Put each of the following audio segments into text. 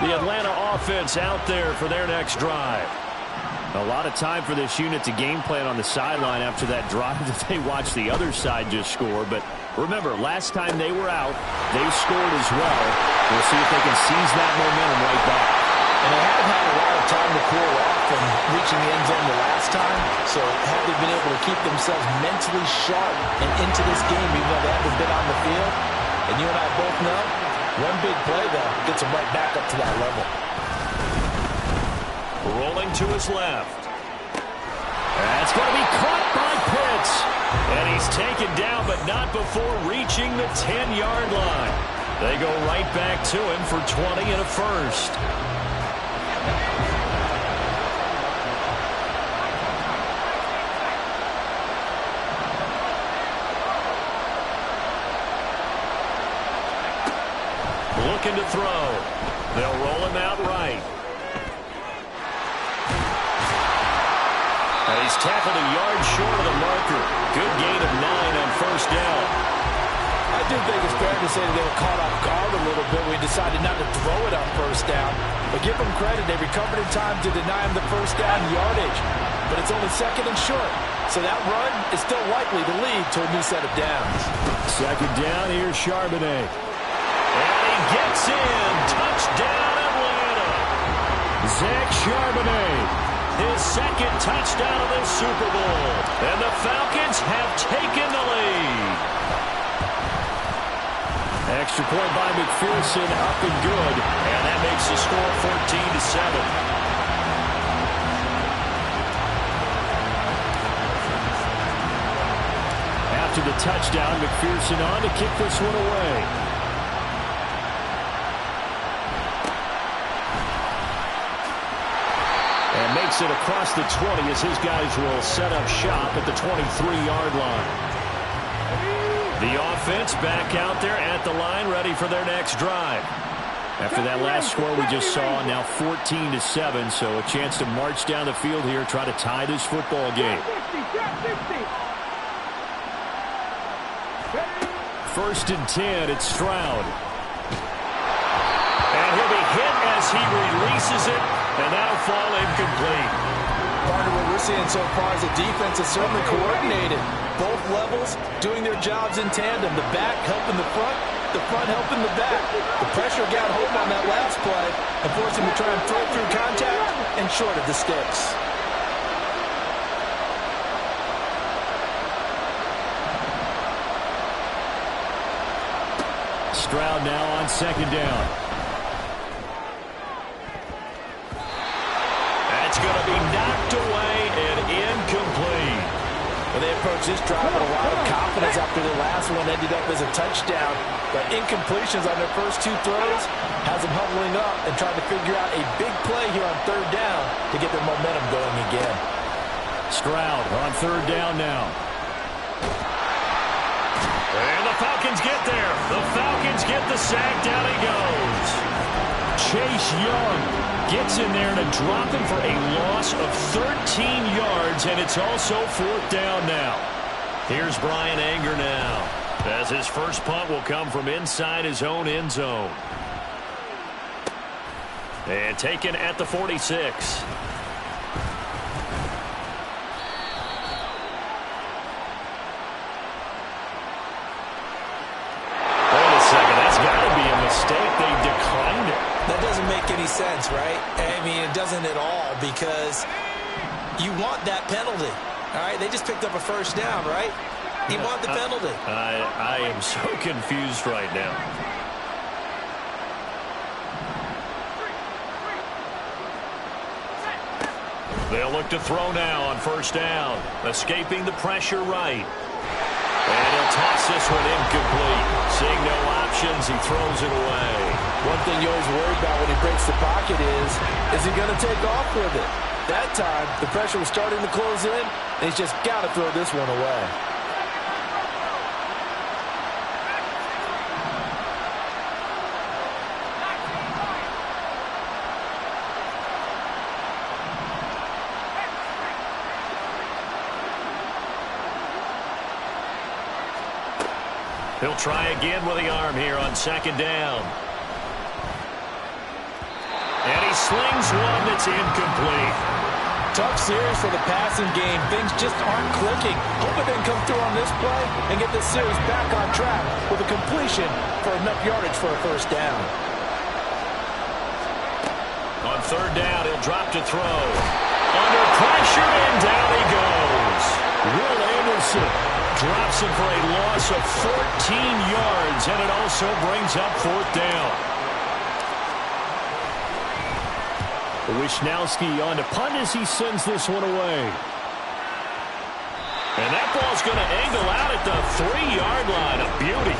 The Atlanta offense out there for their next drive. A lot of time for this unit to game plan on the sideline after that drive that they watched the other side just score. But remember, last time they were out, they scored as well. We'll see if they can seize that momentum right back. And they haven't had a lot of time to cool off from reaching the end zone the last time. So have they been able to keep themselves mentally sharp and into this game even though they haven't been on the field? And you and I both know, one big play, though, gets them right back up to that level. Rolling to his left. That's going to be caught by Pitts. And he's taken down, but not before reaching the 10-yard line. They go right back to him for 20 and a first. Looking to throw. They'll roll him out right. And he's tackled a yard short of the marker. Good gain of 9 on first down. I do think it's fair to say that they were caught off guard a little bit when we decided not to throw it on first down. But give them credit. They recovered in time to deny him the first down yardage. But it's only second and short. So that run is still likely to lead to a new set of downs. Second down, here's Charbonnet. And he gets in. Touchdown, Atlanta. Zach Charbonnet. His second touchdown of this Super Bowl. And the Falcons have taken the lead. Extra point by McPherson, up and good. And that makes the score 14-7. After the touchdown, McPherson on to kick this one away. And makes it across the 20 as his guys will set up shop at the 23-yard line. The offense back out there at the line, ready for their next drive. After that last score we just saw, now 14-7, so a chance to march down the field here, try to tie this football game. First and 10, it's Stroud. And he'll be hit as he releases it, and that'll fall incomplete. Part of what we're seeing so far is the defense is certainly coordinated. Both levels doing their jobs in tandem. The back helping the front helping the back. The pressure got home on that last play and forced him to try and throw through contact and short of the sticks. Stroud now on second down. That's going to be knocked away and incomplete. Well, they approached this drive with a lot of confidence after the last one ended up as a touchdown. But incompletions on their first two throws has them huddling up and trying to figure out a big play here on third down to get their momentum going again. Stroud on third down now. And the Falcons get there. The Falcons get the sack. Down he goes. Chase Young gets in there to drop him for a loss of 13 yards, and it's also fourth down now. Here's Brian Anger now, as his first punt will come from inside his own end zone. And taken at the 46. They declined it. That doesn't make any sense, right? I mean, it doesn't at all, because you want that penalty. All right, they just picked up a first down, right? You want the penalty. I am so confused right now. They'll look to throw now on first down. Escaping the pressure right. And he'll toss this one incomplete. Seeing no options, he throws it away. One thing you always worry about when he breaks the pocket is he going to take off with it? That time, the pressure was starting to close in, and he's just got to throw this one away. He'll try again with the arm here on second down. slings one that's incomplete. Tough series for the passing game. Things just aren't clicking. Hope it didn't come through on this play and get this series back on track with a completion for enough yardage for a first down. On third down, he'll drop to throw. Under pressure, and down he goes. Will Anderson drops him for a loss of 14 yards, and it also brings up fourth down. Wishnowski on to punt as he sends this one away. And that ball's going to angle out at the 3-yard line. A beauty.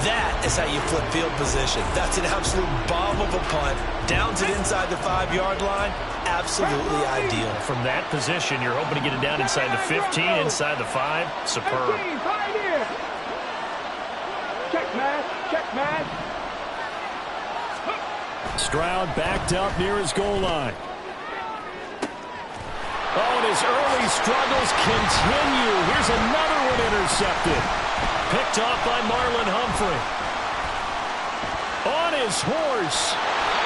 That is how you flip field position. That's an absolute bomb of a punt. Downs it inside the 5-yard line. Absolutely ideal. From that position, you're hoping to get it down inside the 15, inside the 5. Superb. Check, man. Check, man. Stroud backed up near his goal line. Oh, and his early struggles continue. Here's another one intercepted. Picked off by Marlon Humphrey. On his horse.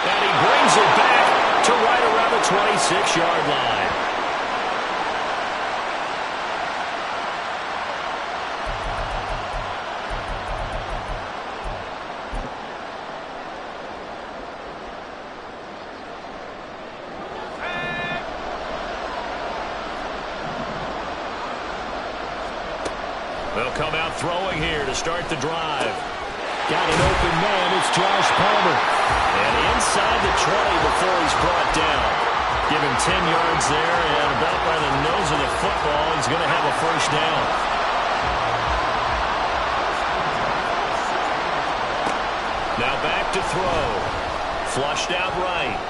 And he brings it back to right around the 26-yard line. They'll come out throwing here to start the drive. Got an open man. It's Josh Palmer. And inside the 20 before he's brought down. Give him 10 yards there, and about by the nose of the football, he's going to have a first down. Now back to throw. Flushed out right.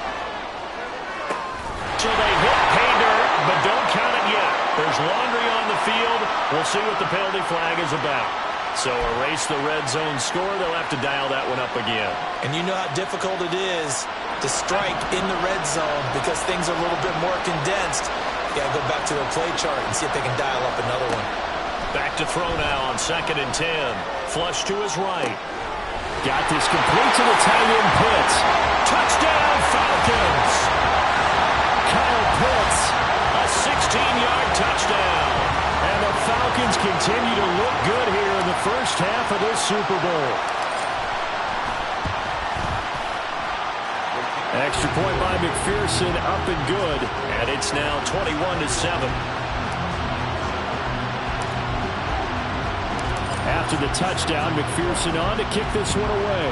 So they hit pay dirt, but don't count it yet. There's laundry on the field. We'll see what the penalty flag is about. So erase the red zone score. They'll have to dial that one up again. And you know how difficult it is to strike in the red zone because things are a little bit more condensed. You got to go back to their play chart and see if they can dial up another one. Back to throw now on 2nd and 10. Flush to his right. Got this complete to the tight end Pitts. Touchdown Falcons! Kyle Pitts, a 16-yard touchdown. And the Falcons continue to look good here in the first half of this Super Bowl. Extra point by McPherson, up and good. And it's now 21-7. After the touchdown, McPherson on to kick this one away.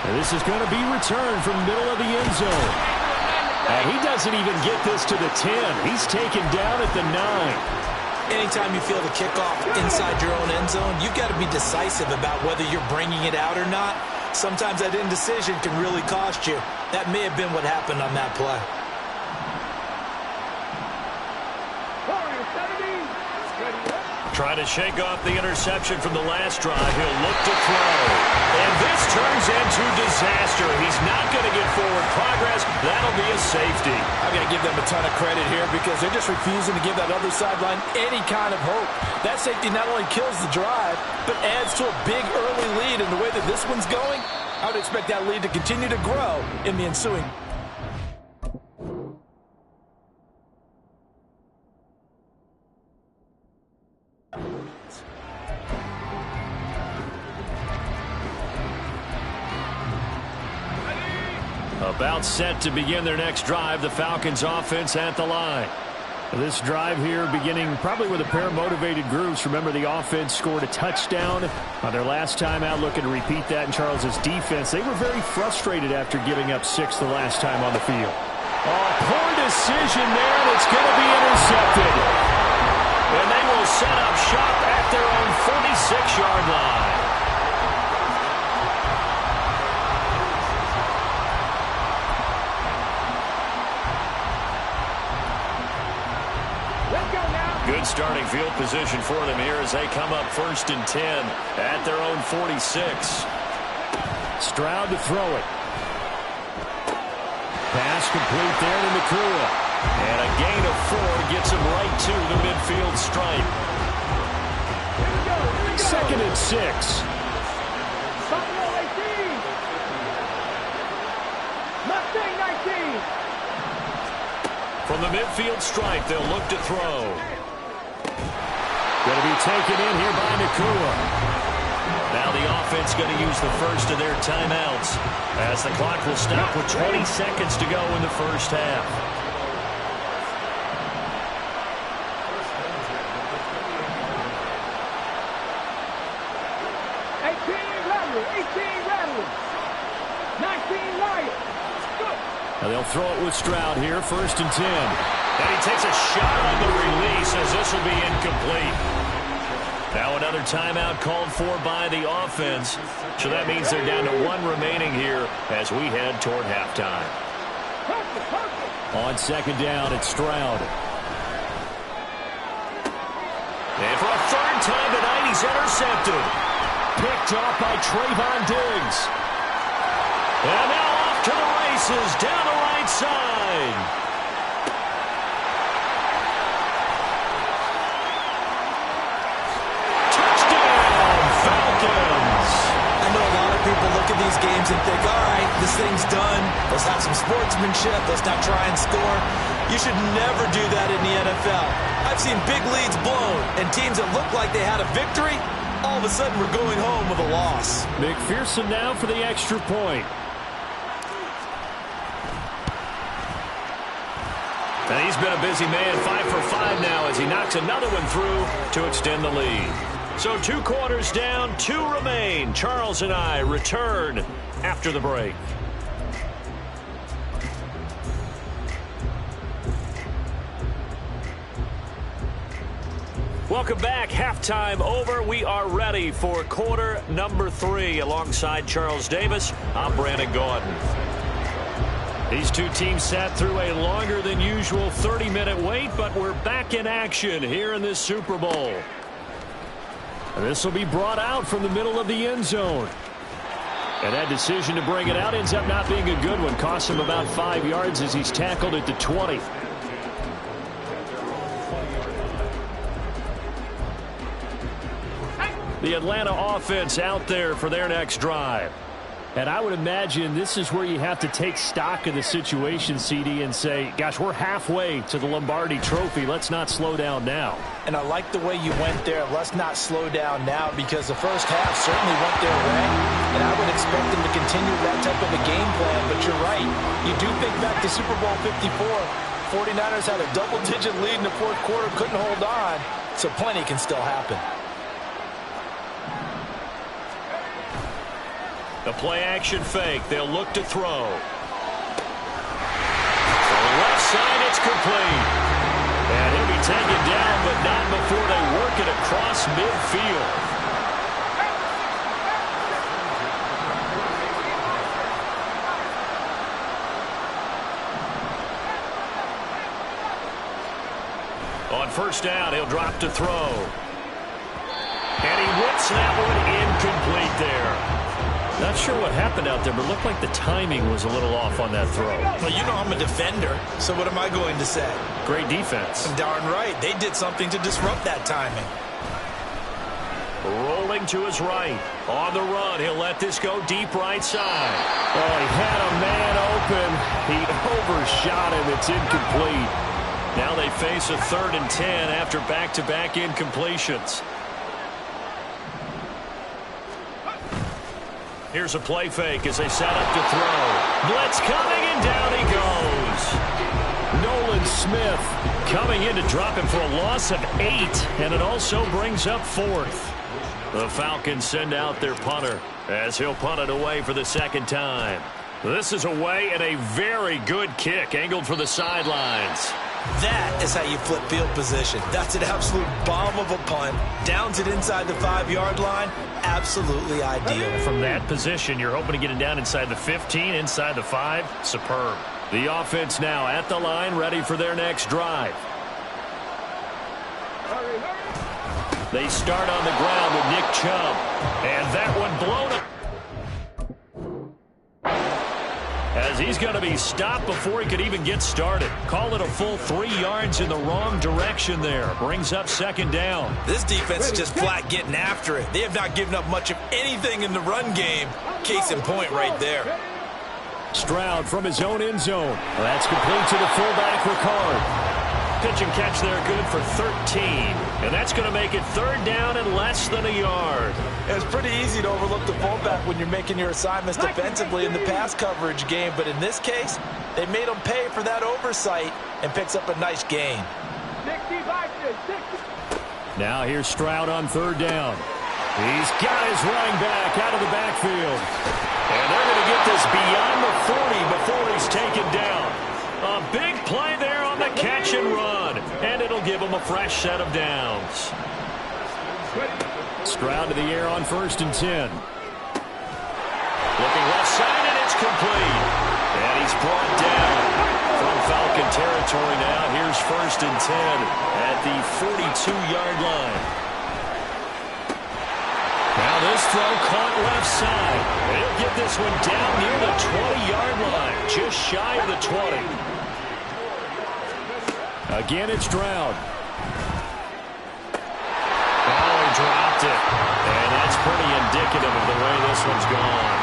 And this is going to be returned from the middle of the end zone. And he doesn't even get this to the 10. He's taken down at the 9. Anytime you feel the kickoff inside your own end zone, you've got to be decisive about whether you're bringing it out or not. Sometimes that indecision can really cost you. That may have been what happened on that play. Trying to shake off the interception from the last drive. He'll look to throw. And this turns into disaster. He's not going to get forward progress. That'll be a safety. I've got to give them a ton of credit here because they're just refusing to give that other sideline any kind of hope. That safety not only kills the drive, but adds to a big early lead. And the way that this one's going, I would expect that lead to continue to grow in the ensuing. About set to begin their next drive, the Falcons offense at the line. This drive here beginning probably with a pair of motivated groups. Remember, the offense scored a touchdown on their last time out, looking to repeat that in Charles's defense. They were very frustrated after giving up 6 the last time on the field. Oh, poor decision there, and it's going to be intercepted. And they will set up shop at their own 46-yard line. Good starting field position for them here as they come up 1st and 10 at their own 46. Stroud to throw it. Pass complete there to Nakua. And a gain of 4 gets him right to the midfield stripe. 2nd and 6. From the midfield stripe, they'll look to throw. Going to be taken in here by Nakua. Now the offense going to use the first of their timeouts as the clock will stop with 20 seconds to go in the first half. Now they'll throw it with Stroud here, 1st and 10. And he takes a shot on the release as this will be incomplete. Now another timeout called for by the offense. So that means they're down to 1 remaining here as we head toward halftime. On 2nd down, it's Stroud. And for a 3rd time tonight, he's intercepted. Picked off by Trayvon Diggs. And now off to the races down the right side. Touchdown, Falcons. I know a lot of people look at these games and think, all right, this thing's done. Let's have some sportsmanship. Let's not try and score. You should never do that in the NFL. I've seen big leads blown and teams that look like they had a victory, all of a sudden we're going home with a loss. McPherson now for the extra point. And he's been a busy man, 5 for 5 now as he knocks another one through to extend the lead. So 2 quarters down, 2 remain. Charles and I return after the break. Welcome back. Halftime over. We are ready for quarter number 3. Alongside Charles Davis, I'm Brandon Gaudin. These two teams sat through a longer than usual 30-minute wait, but we're back in action here in this Super Bowl. And this will be brought out from the middle of the end zone. And that decision to bring it out ends up not being a good one. Costs him about 5 yards as he's tackled at the 20. The Atlanta offense out there for their next drive. And I would imagine this is where you have to take stock of the situation, CD, and say, gosh, we're halfway to the Lombardi Trophy. Let's not slow down now. And I like the way you went there. Let's not slow down now, because the first half certainly went their way. And I would expect them to continue that type of a game plan. But you're right. You do think back to Super Bowl 54. 49ers had a double-digit lead in the 4th quarter, couldn't hold on. So plenty can still happen. The play-action fake. They'll look to throw. To the left side, it's complete. And he'll be taken down, but not before they work it across midfield. On 1st down, he'll drop to throw. And he whips that one incomplete there. Not sure what happened out there, but it looked like the timing was a little off on that throw. Well, you know I'm a defender, so what am I going to say? Great defense. Darn right. They did something to disrupt that timing. Rolling to his right. On the run, he'll let this go deep right side. Oh, he had a man open. He overshot him. It's incomplete. Now they face a 3rd and 10 after back-to-back incompletions. Here's a play fake as they set up to throw. Blitz coming, and down he goes. Nolan Smith coming in to drop him for a loss of 8, and it also brings up 4th. The Falcons send out their punter as he'll punt it away for the 2nd time. This is away and a very good kick angled for the sidelines. That is how you flip field position. That's an absolute bomb of a punt. Downs it inside the 5-yard line. Absolutely ideal. From that position, you're hoping to get it down inside the 15, inside the 5. Superb. The offense now at the line, ready for their next drive. They start on the ground with Nick Chubb. And that one blown up. As he's going to be stopped before he could even get started. Call it a full 3 yards in the wrong direction there. Brings up 2nd down. This defense is just flat getting after it. They have not given up much of anything in the run game. Case in point right there. Stroud from his own end zone. That's complete to the fullback, Ricard. Pitch and catch there, good for 13. And that's going to make it third down and less than a yard. It's pretty easy to overlook the fullback when you're making your assignments defensively in the pass coverage game. But in this case, they made him pay for that oversight and picks up a nice gain. 60 boxes, 60. Now here's Stroud on third down. He's got his running back out of the backfield. And they're going to get this beyond the 40 before he's taken down. A big play there on the catch and run. And it'll give him a fresh set of downs. Stroud to the air on 1st and 10. Looking left side, and it's complete. And he's brought down from Falcon territory now. Here's 1st and 10 at the 42-yard line. Now this throw caught left side. He'll get this one down near the 20-yard line, just shy of the 20. Again, it's Stroud. Oh, he dropped it. And that's pretty indicative of the way this one's gone.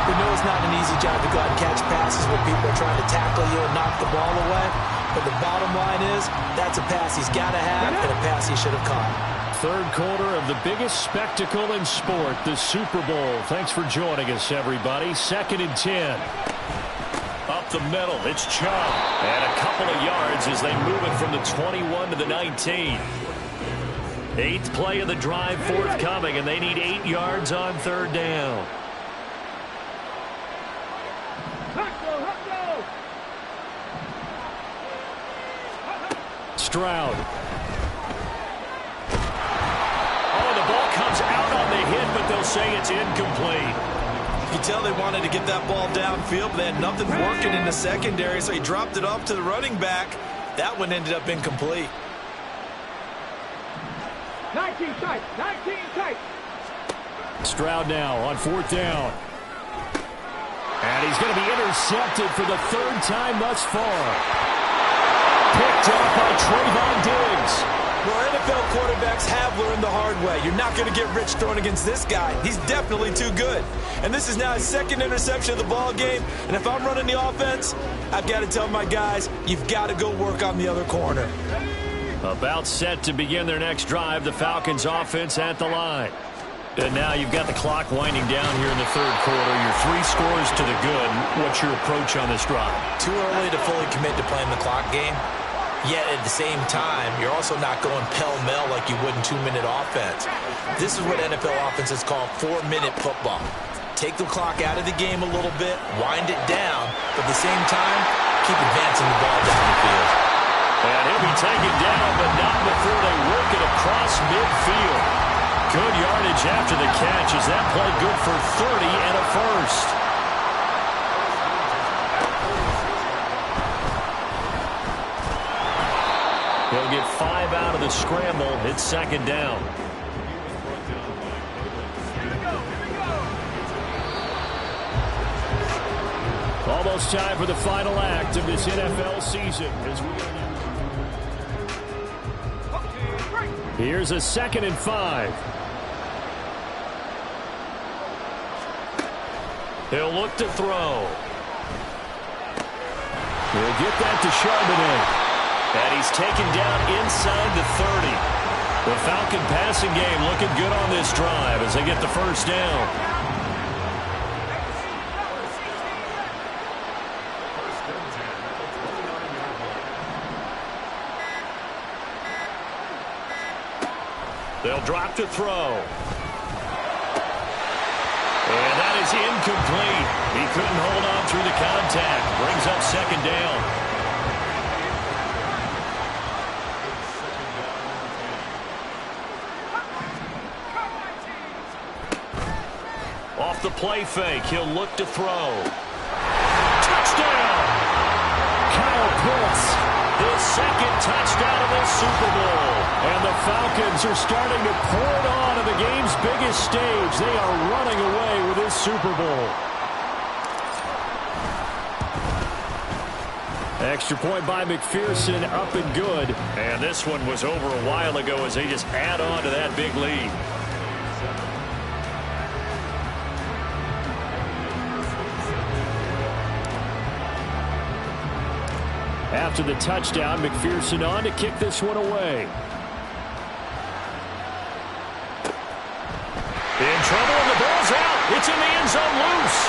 We know it's not an easy job to go out and catch passes when people are trying to tackle you and knock the ball away. But the bottom line is, that's a pass he's got to have and a pass he should have caught. Third quarter of the biggest spectacle in sport, the Super Bowl. Thanks for joining us, everybody. 2nd and 10. Up the middle, it's Chubb. And a couple of yards as they move it from the 21 to the 19. 8th play of the drive forthcoming, and they need 8 yards on third down. Stroud. Oh, the ball comes out on the hit, but they'll say it's incomplete. You can tell they wanted to get that ball downfield, but they had nothing working in the secondary, so he dropped it off to the running back. That one ended up incomplete. 19 tight, 19 tight. Stroud now on 4th down. And he's going to be intercepted for the 3rd time thus far. Picked up by Trayvon Diggs. Well, NFL quarterbacks have learned the hard way. You're not going to get rich throwing against this guy. He's definitely too good. And this is now his 2nd interception of the ball game. And if I'm running the offense, I've got to tell my guys, you've got to go work on the other corner. About set to begin their next drive, the Falcons offense at the line. And now you've got the clock winding down here in the 3rd quarter. You're 3 scores to the good. What's your approach on this drive? Too early to fully commit to playing the clock game. Yet at the same time, you're also not going pell-mell like you would in 2-minute offense. This is what NFL offenses call 4-minute football. Take the clock out of the game a little bit, wind it down, but at the same time, keep advancing the ball down the field. And he'll be taken down, but not before they work it across midfield. Good yardage after the catch as that play good for 30 and a first. He'll get 5 out of the scramble. It's 2nd down. Almost time for the final act of this NFL season. Here's a 2nd and 5. He'll look to throw. He'll get that to Charbonnet. And he's taken down inside the 30. The Falcon passing game looking good on this drive as they get the first down. They'll drop to throw. And that is incomplete. He couldn't hold on through the contact. Brings up 2nd down. Off the play fake, he'll look to throw. Touchdown! Kyle Pitts, his 2nd touchdown of the Super Bowl. And the Falcons are starting to pour it on the game's biggest stage. They are running away with this Super Bowl. Extra point by McPherson, up and good. And this one was over a while ago as they just add on to that big lead. After the touchdown, McPherson on to kick this one away. In trouble, and the ball's out. It's in the end zone loose.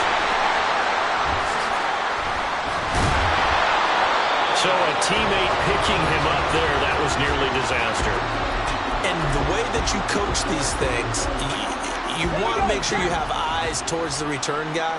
So a teammate picking him up there, that was nearly disaster. And the way that you coach these things, you want to make sure you have eyes towards the return guy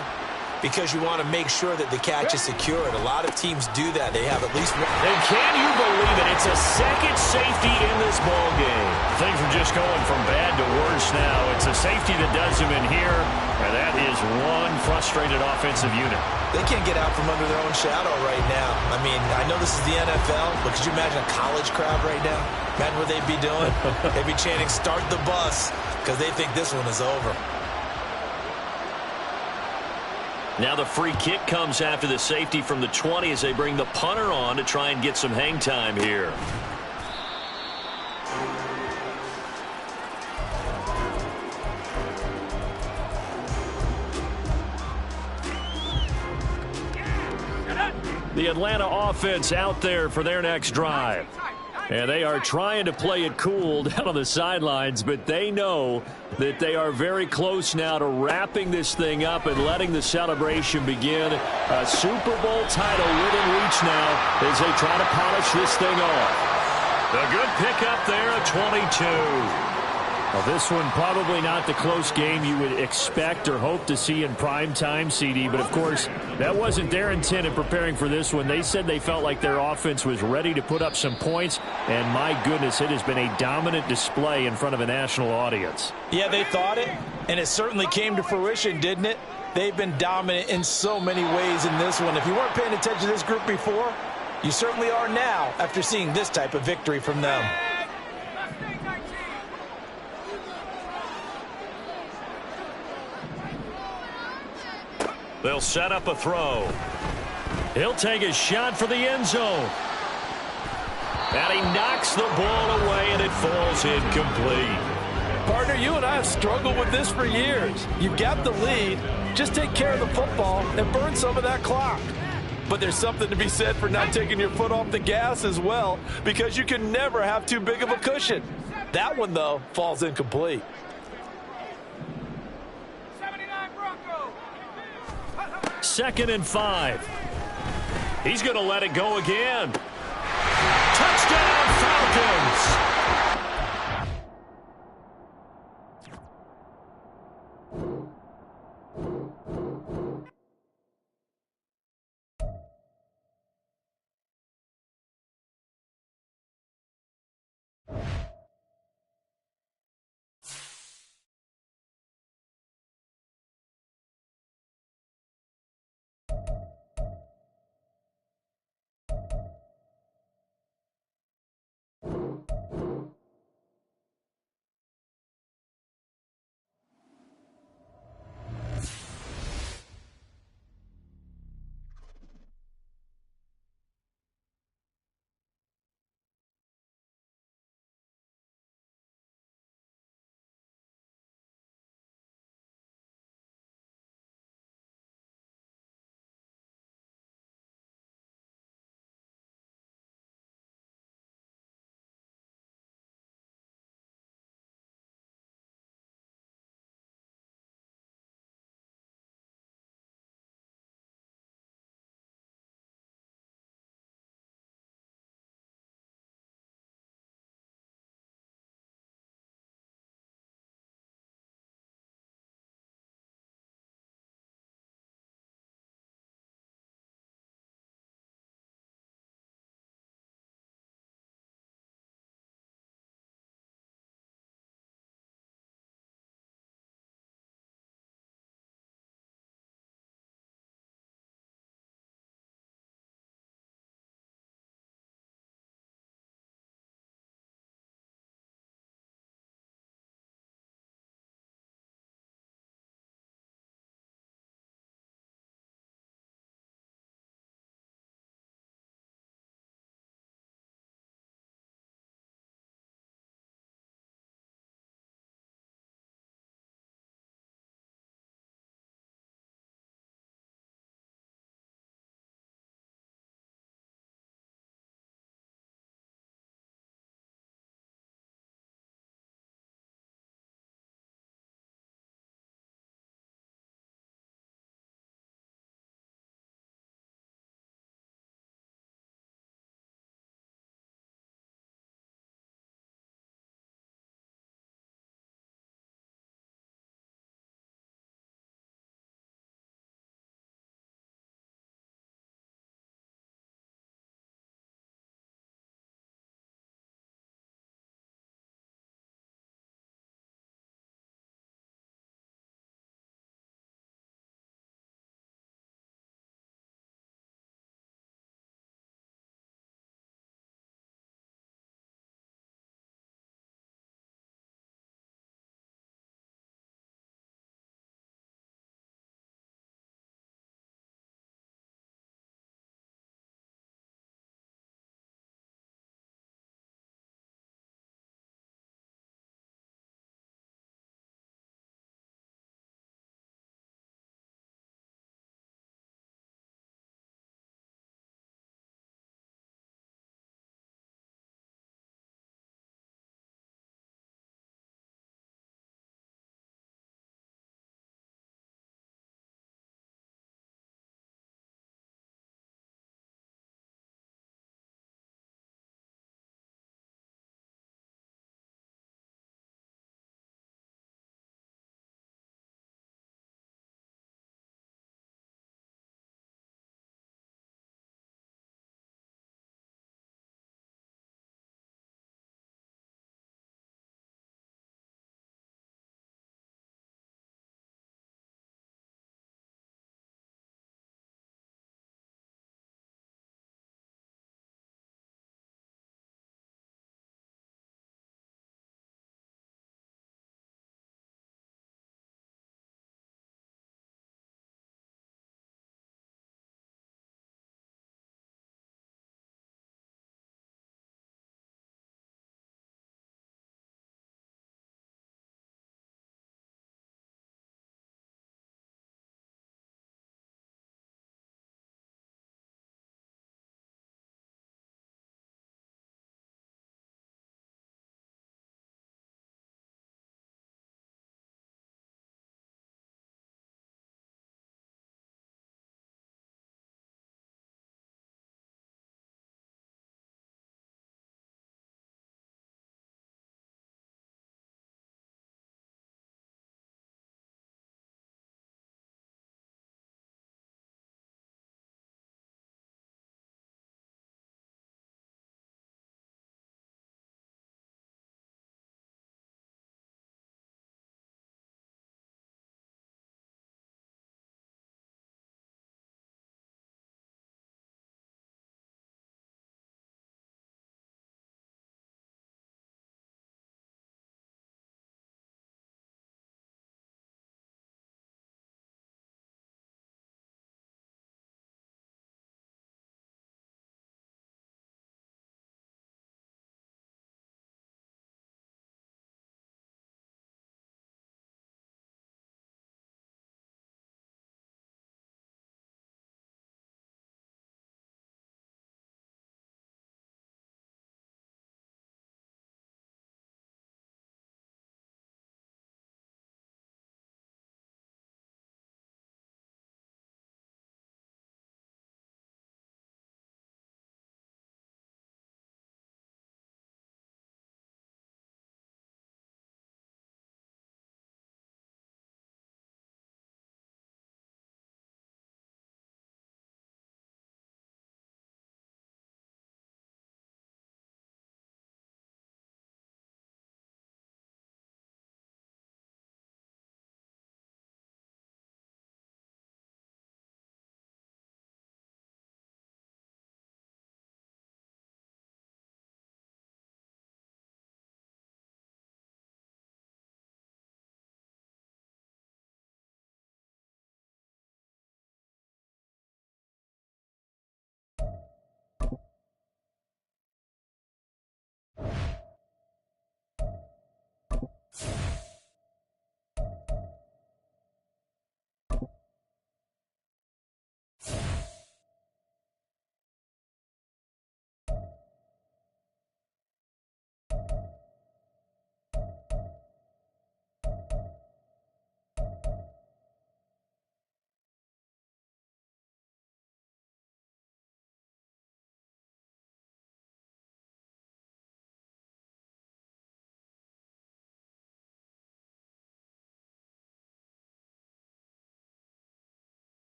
because you want to make sure that the catch is secured. A lot of teams do that. They have at least one. And can you believe it? It's a second safety in this ball game. Things are just going from bad to worse now. It's a safety that does him in here, and that is one frustrated offensive unit. They can't get out from under their own shadow right now. I mean, I know this is the NFL, but could you imagine a college crowd right now? Imagine what they'd be doing. They'd be chanting, "Start the bus," because they think this one is over. Now the free kick comes after the safety from the 20 as they bring the punter on to try and get some hang time here. The Atlanta offense out there for their next drive. And they are trying to play it cool down on the sidelines, but they know that they are very close now to wrapping this thing up and letting the celebration begin. A Super Bowl title within reach now as they try to polish this thing off. A good pickup there at 22. Well, this one probably not the close game you would expect or hope to see in prime time, CD. But, of course, that wasn't their intent in preparing for this one. They said they felt like their offense was ready to put up some points. And, my goodness, it has been a dominant display in front of a national audience. Yeah, they thought it, and it certainly came to fruition, didn't it? They've been dominant in so many ways in this one. If you weren't paying attention to this group before, you certainly are now after seeing this type of victory from them. They'll set up a throw. He'll take a shot for the end zone. And he knocks the ball away, and it falls incomplete. Partner, you and I have struggled with this for years. You've got the lead. Just take care of the football and burn some of that clock. But there's something to be said for not taking your foot off the gas as well, because you can never have too big of a cushion. That one, though, falls incomplete. 2nd and 5. He's going to let it go again. Touchdown, Falcons!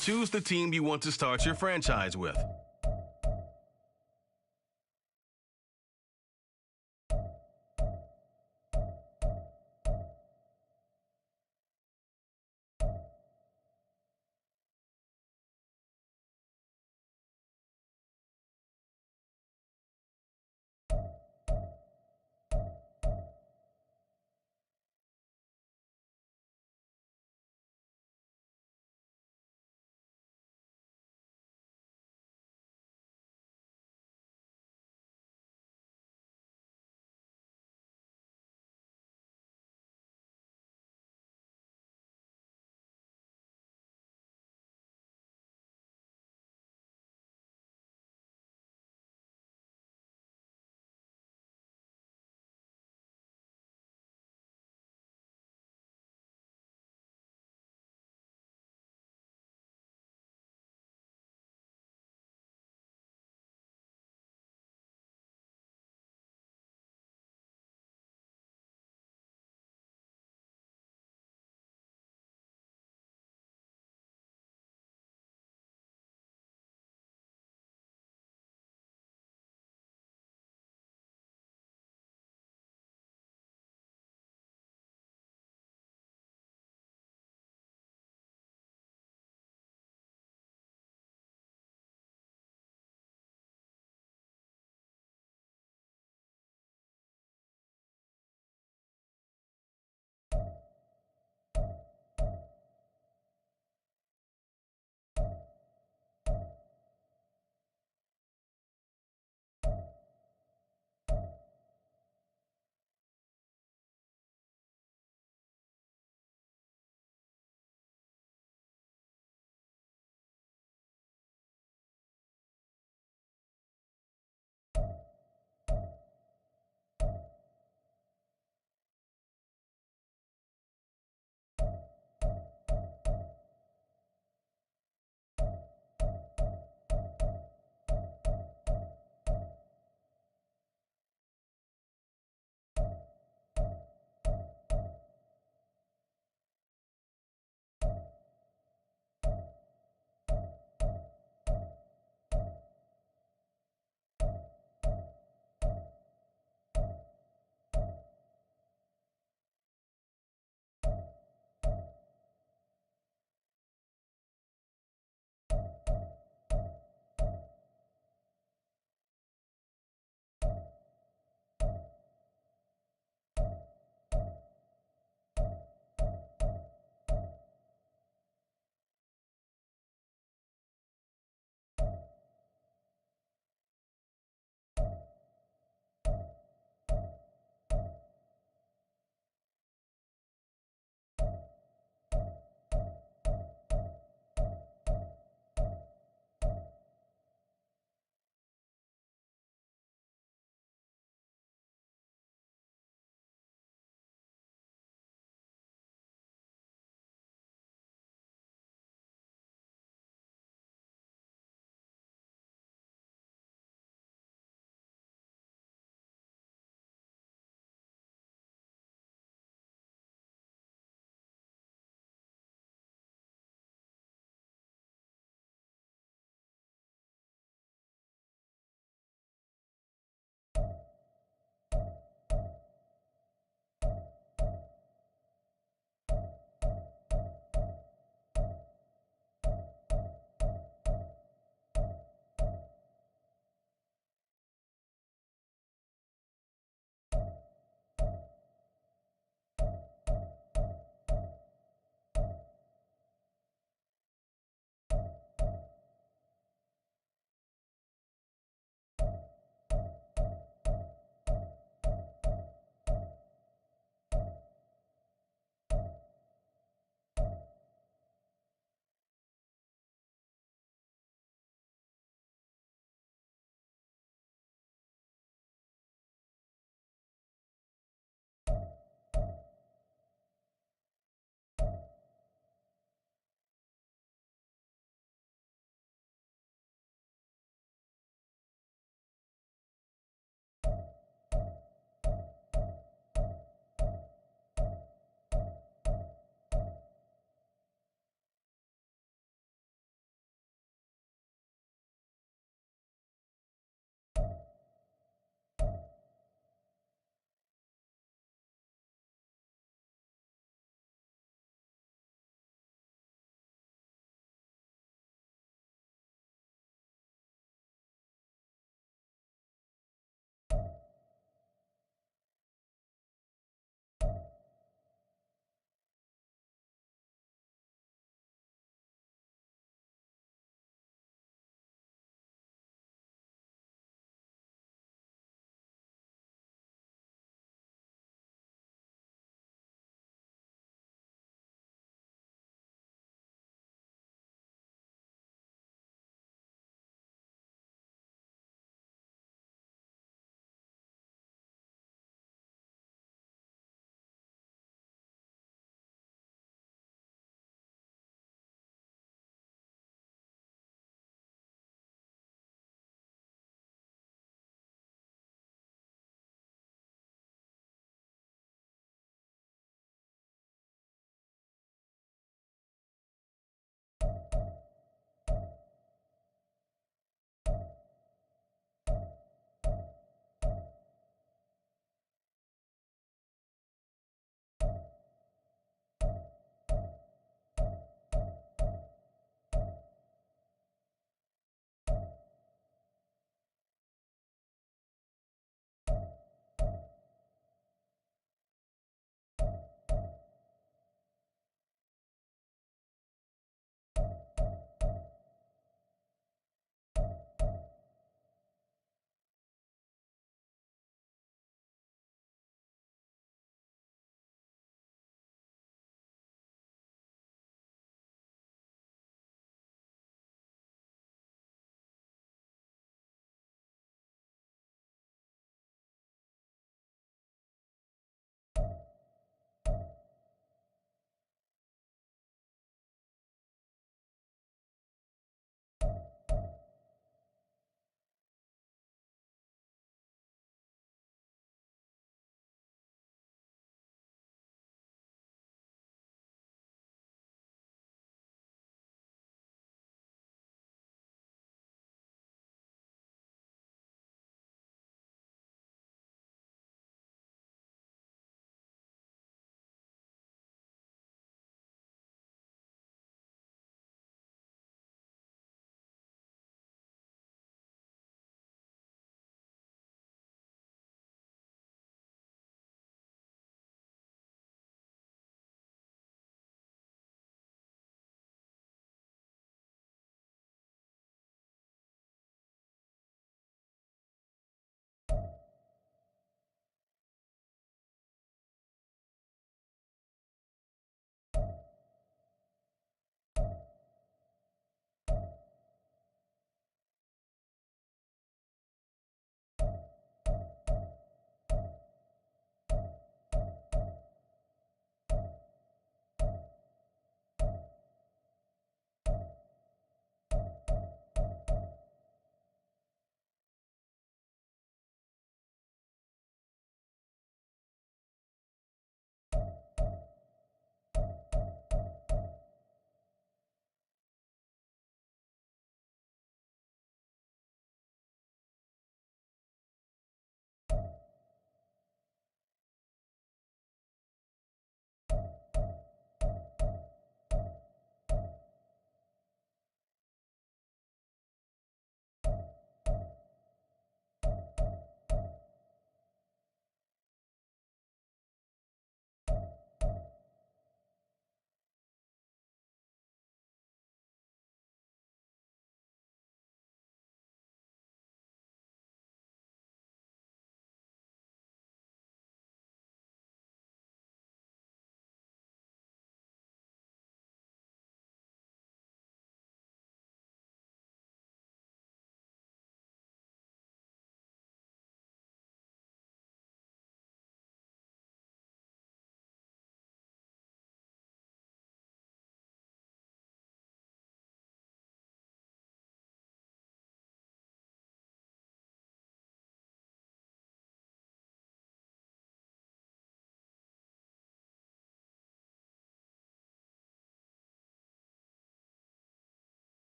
Choose the team you want to start your franchise with.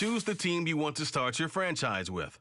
Choose the team you want to start your franchise with.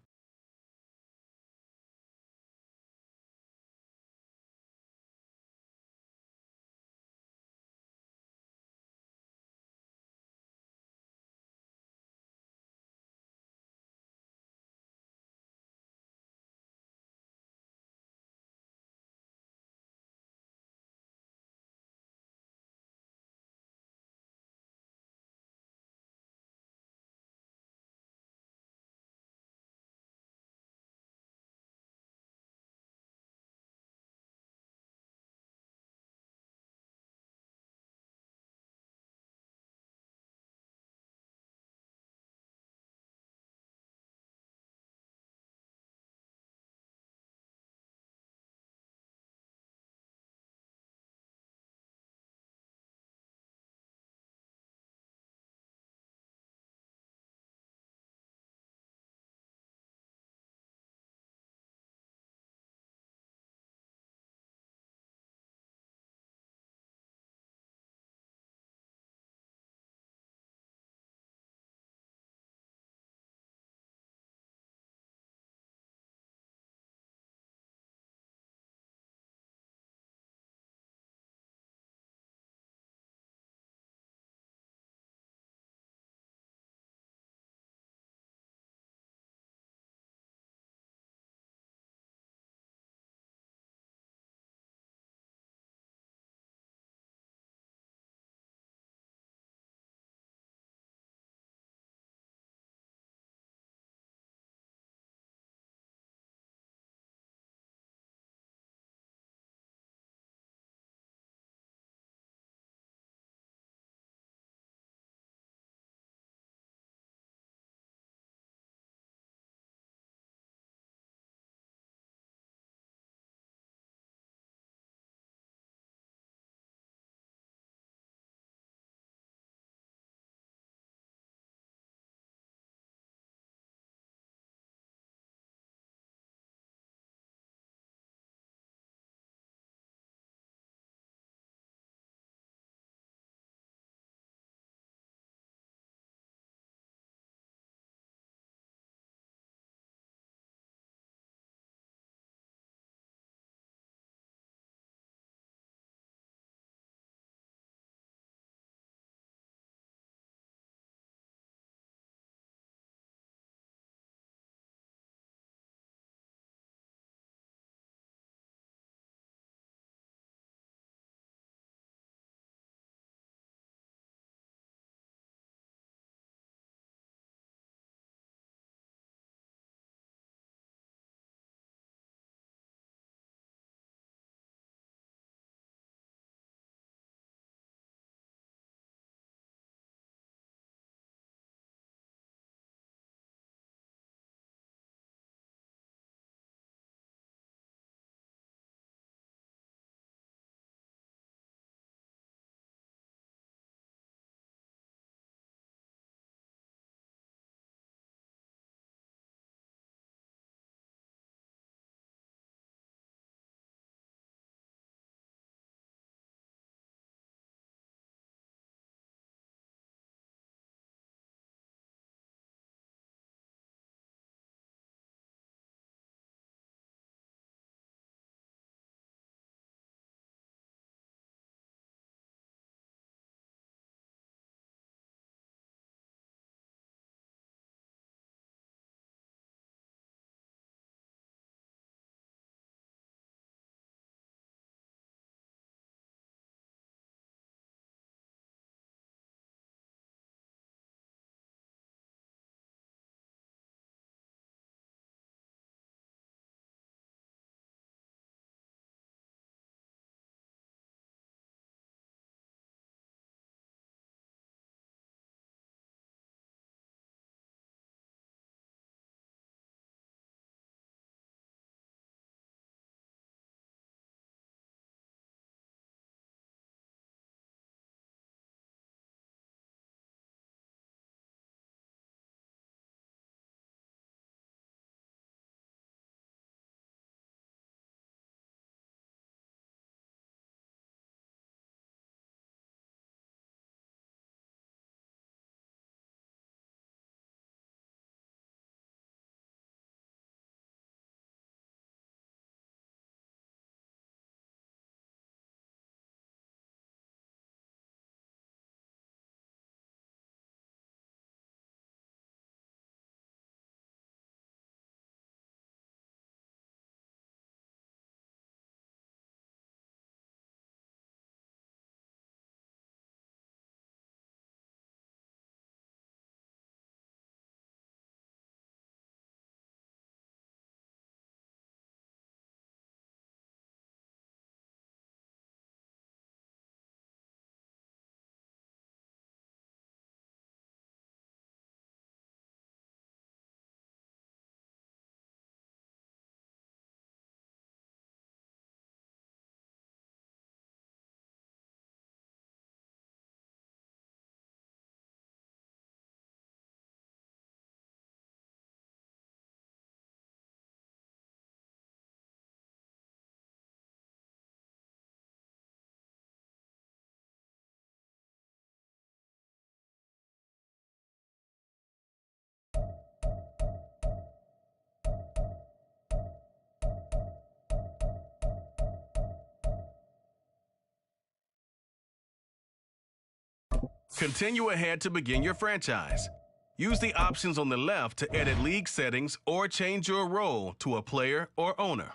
Continue ahead to begin your franchise. Use the options on the left to edit league settings or change your role to a player or owner.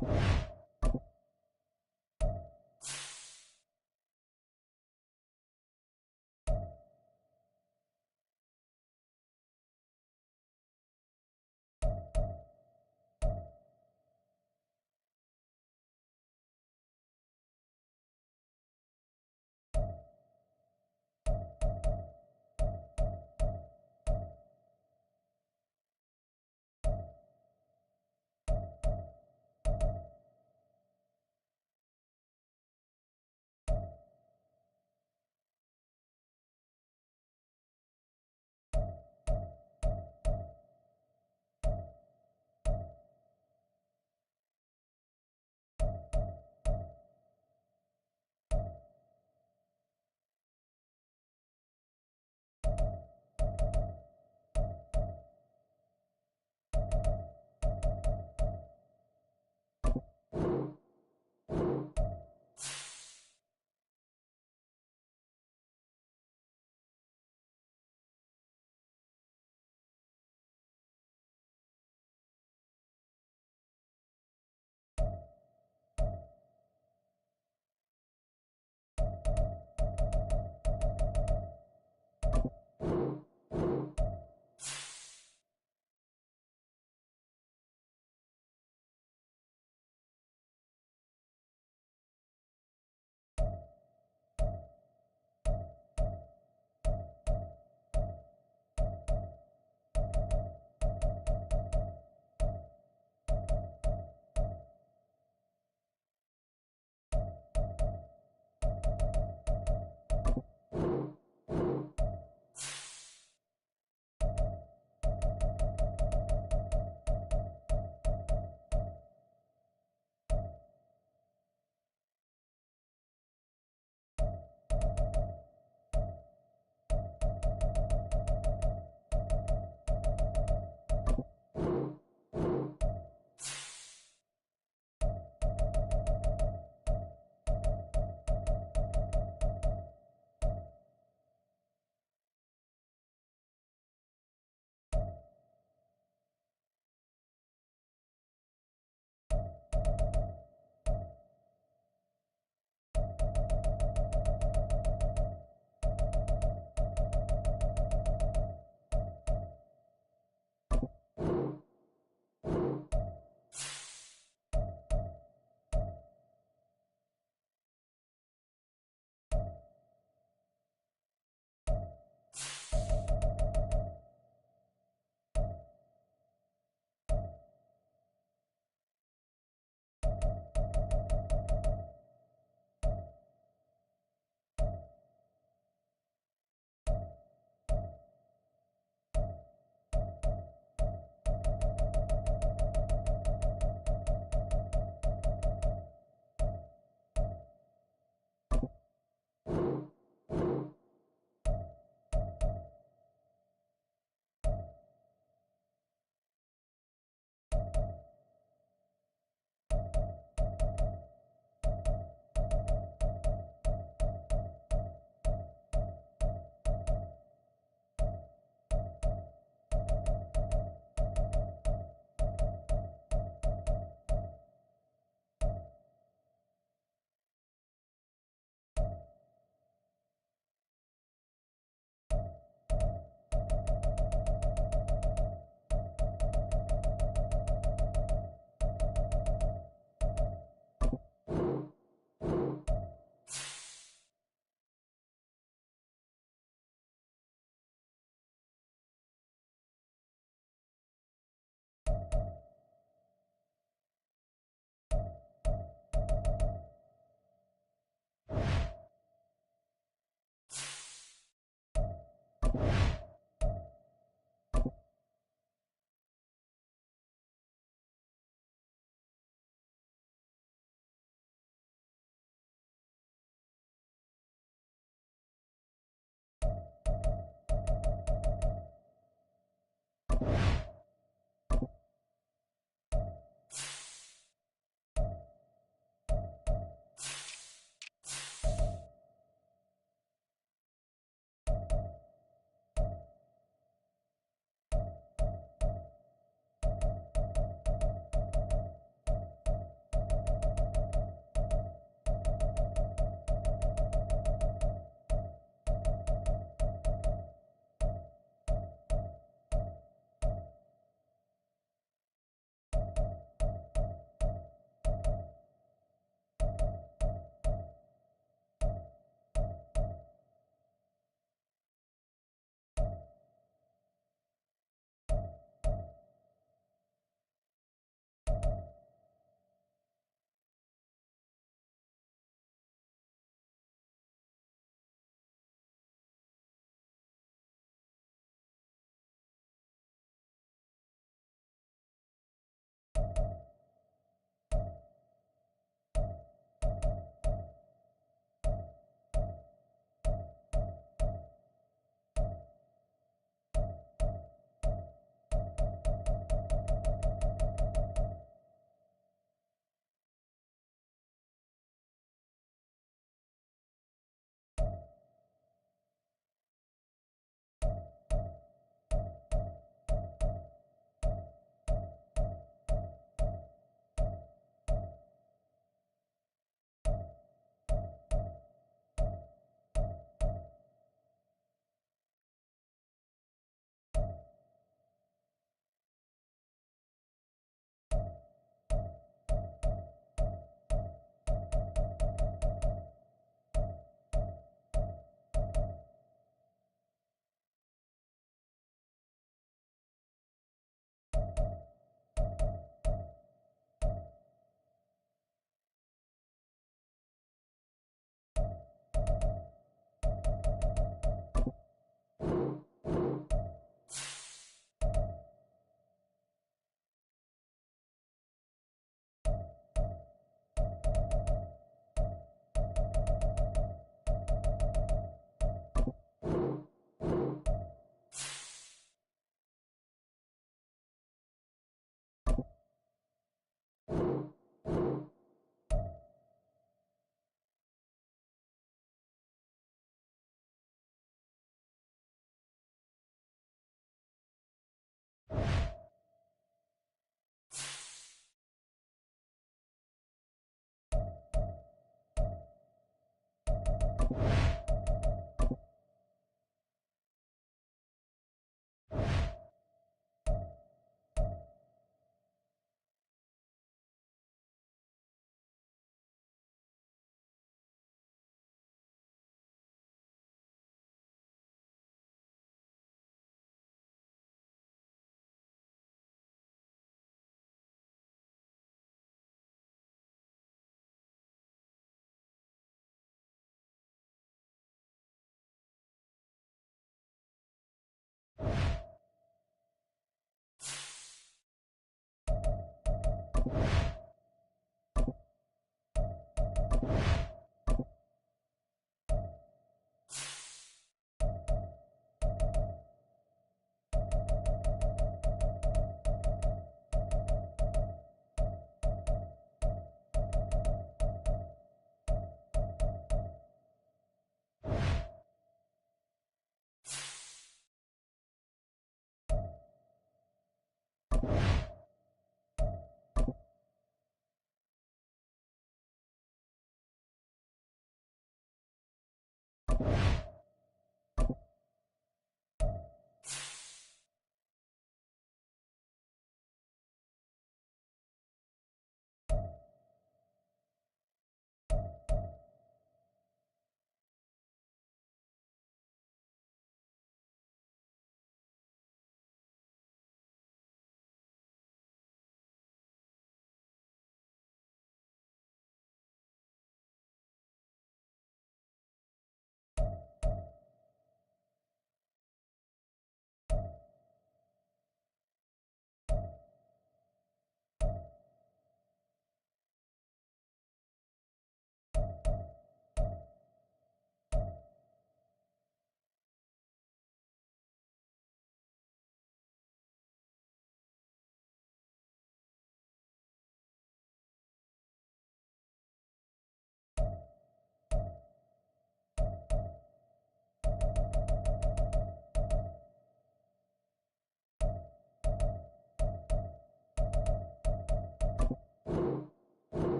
you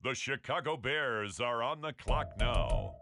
The Chicago Bears are on the clock now.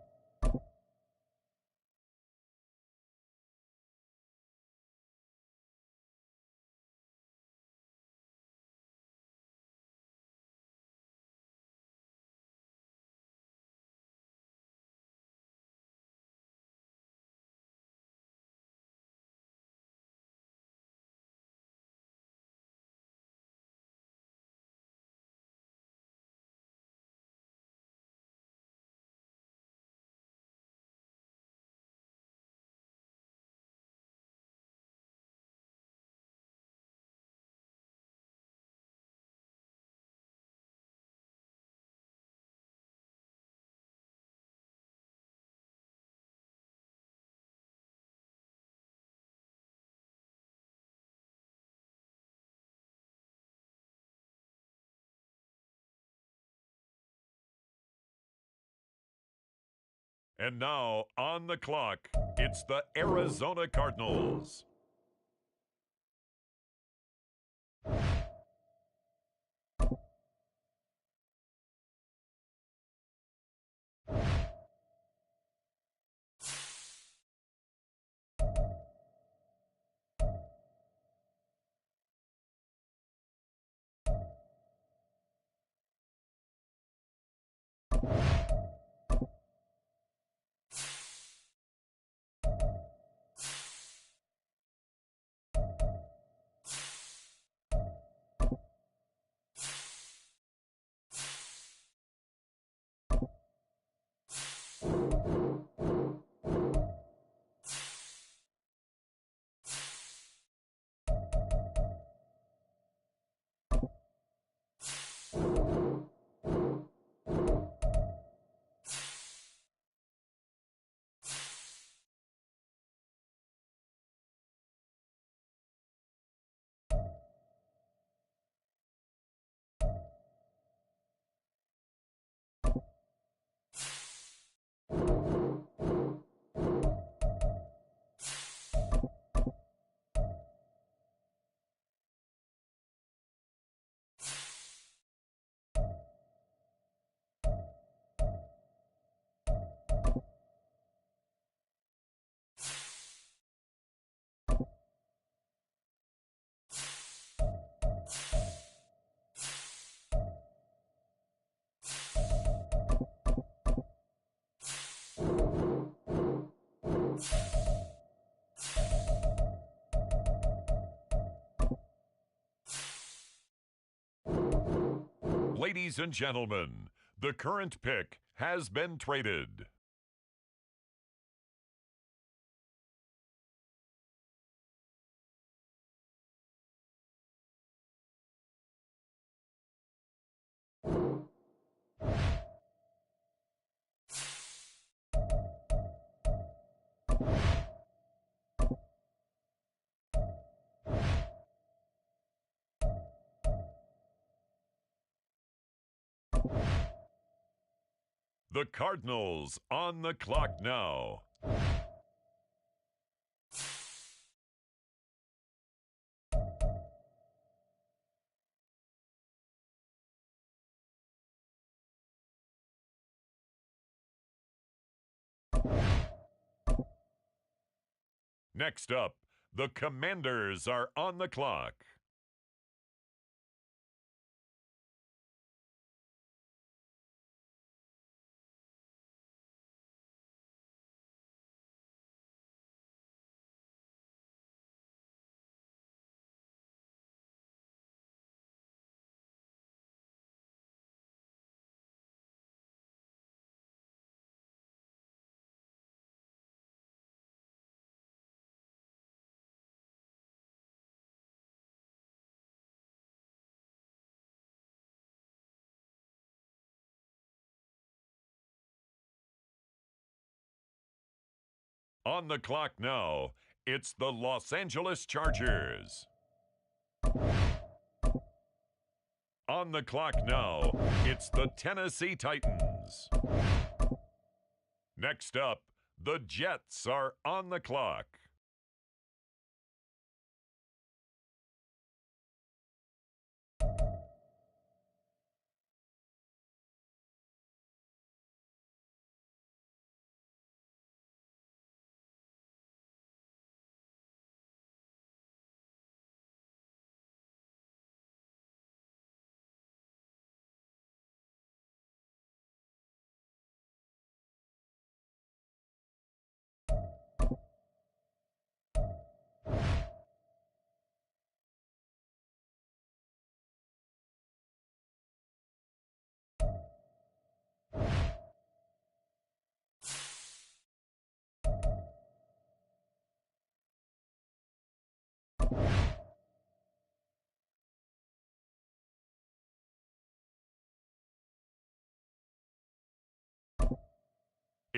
And now, on the clock, it's the Arizona Cardinals. Ladies and gentlemen, the current pick has been traded. The Cardinals on the clock now. Next up, the Commanders are on the clock. On the clock now, it's the Los Angeles Chargers. On the clock now, it's the Tennessee Titans. Next up, the Jets are on the clock.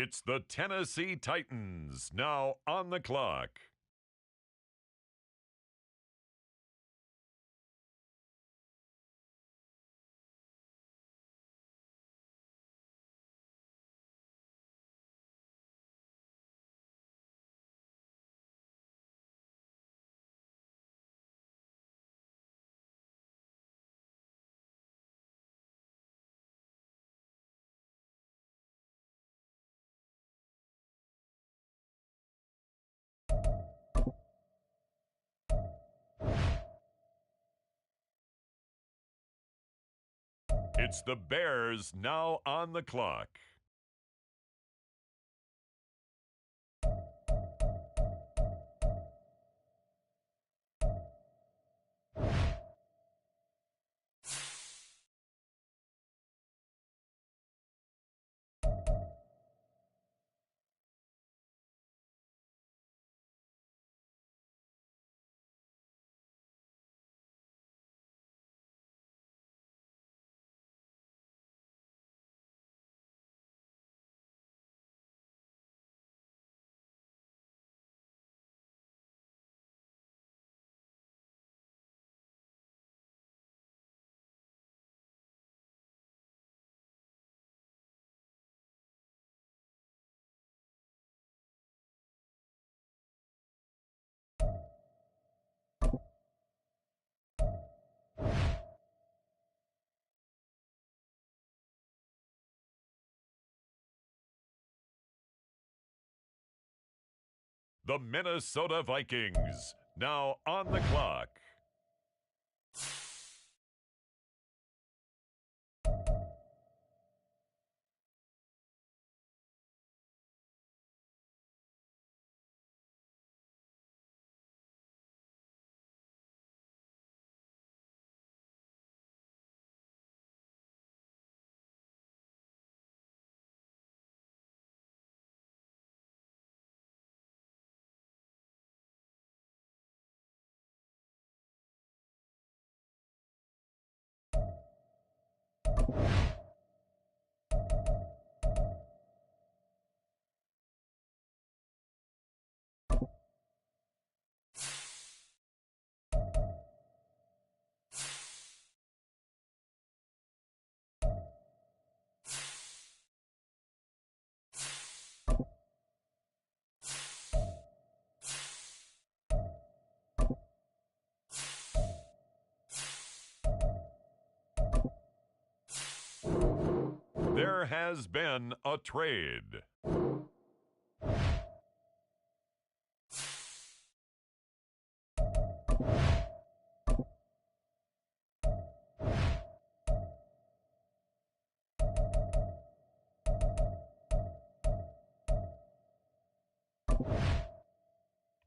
It's the Tennessee Titans now on the clock. It's the Bears now on the clock. The Minnesota Vikings now on the clock. There has been a trade.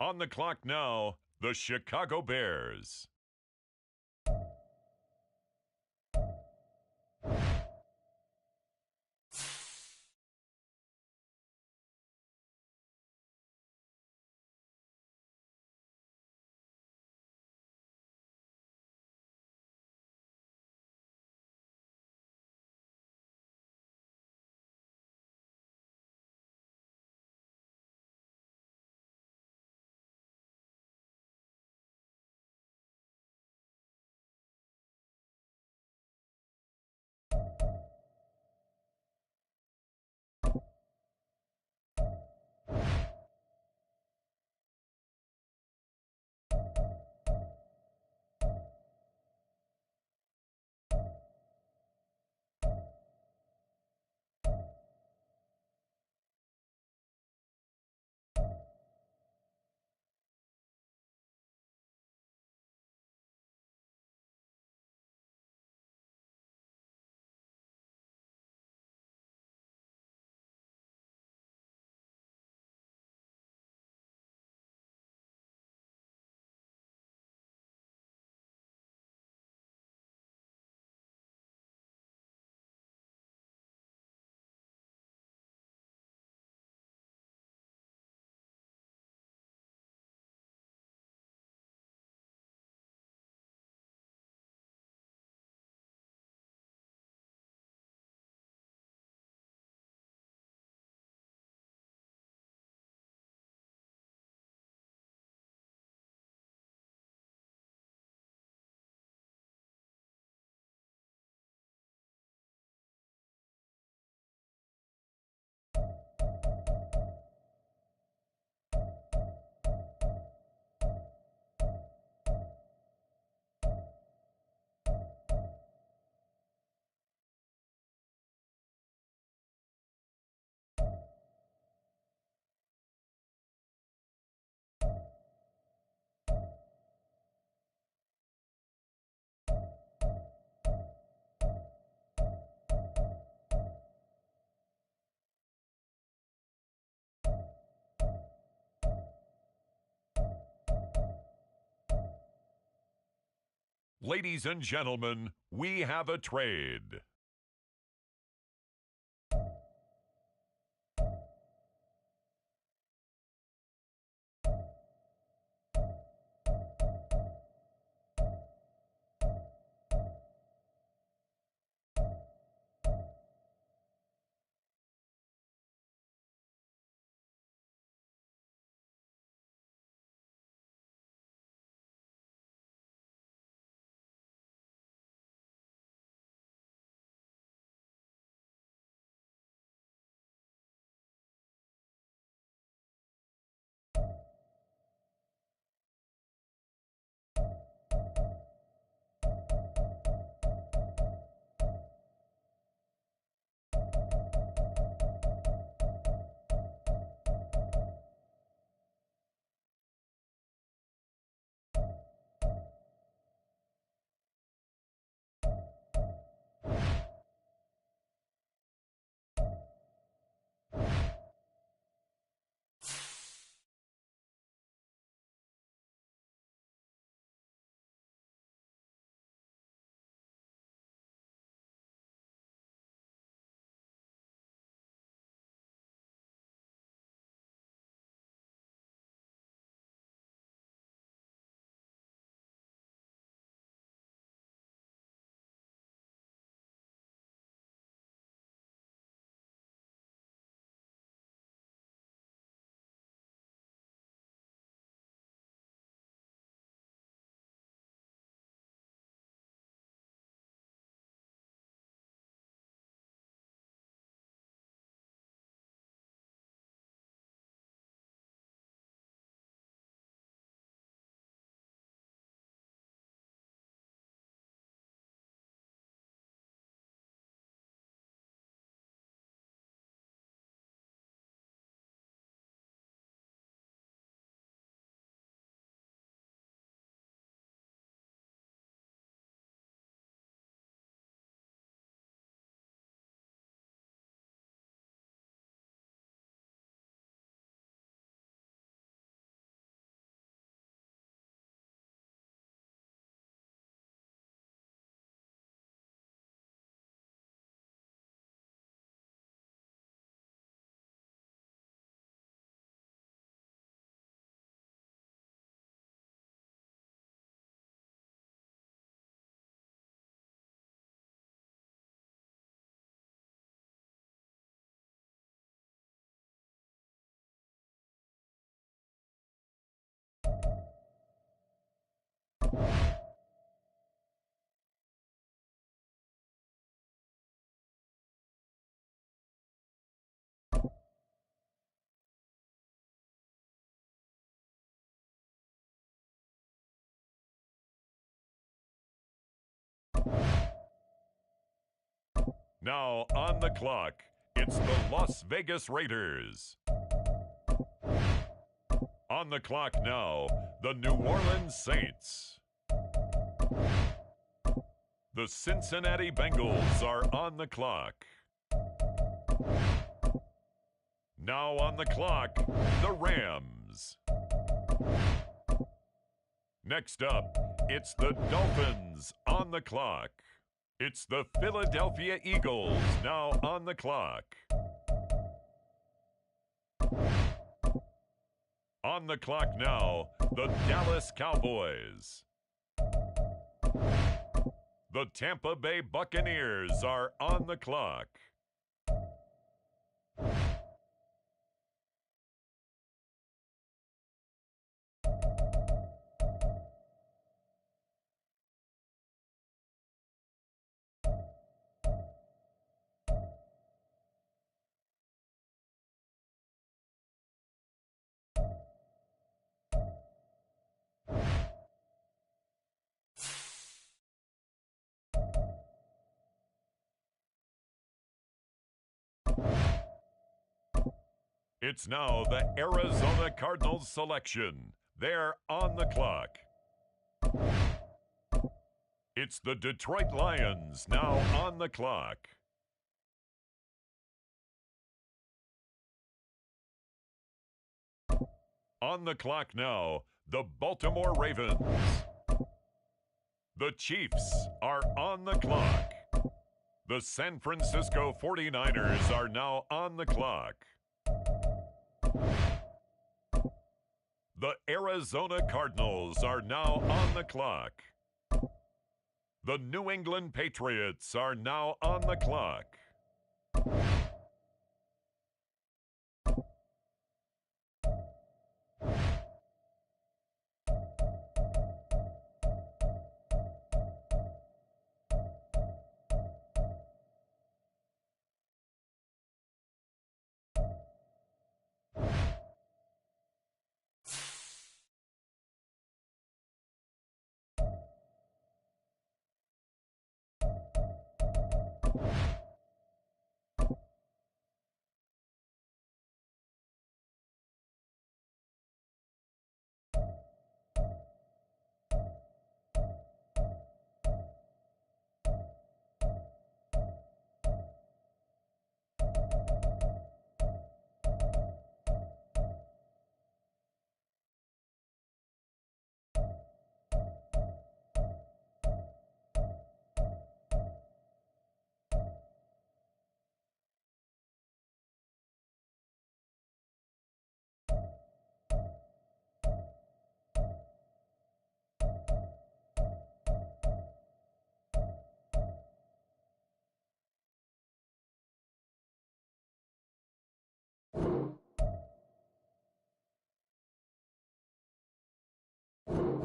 On the clock now, the Chicago Bears. Ladies and gentlemen, we have a trade. Now on the clock, it's the Las Vegas Raiders. On the clock now, the New Orleans Saints. The Cincinnati Bengals are on the clock. Now on the clock, the Rams. Next up, it's the Dolphins on the clock. It's the Philadelphia Eagles now on the clock. On the clock now, the Dallas Cowboys. The Tampa Bay Buccaneers are on the clock. It's now the Arizona Cardinals selection. They're on the clock. It's the Detroit Lions now on the clock. On the clock now, the Baltimore Ravens. The Chiefs are on the clock. The San Francisco 49ers are now on the clock. The Arizona Cardinals are now on the clock. The New England Patriots are now on the clock.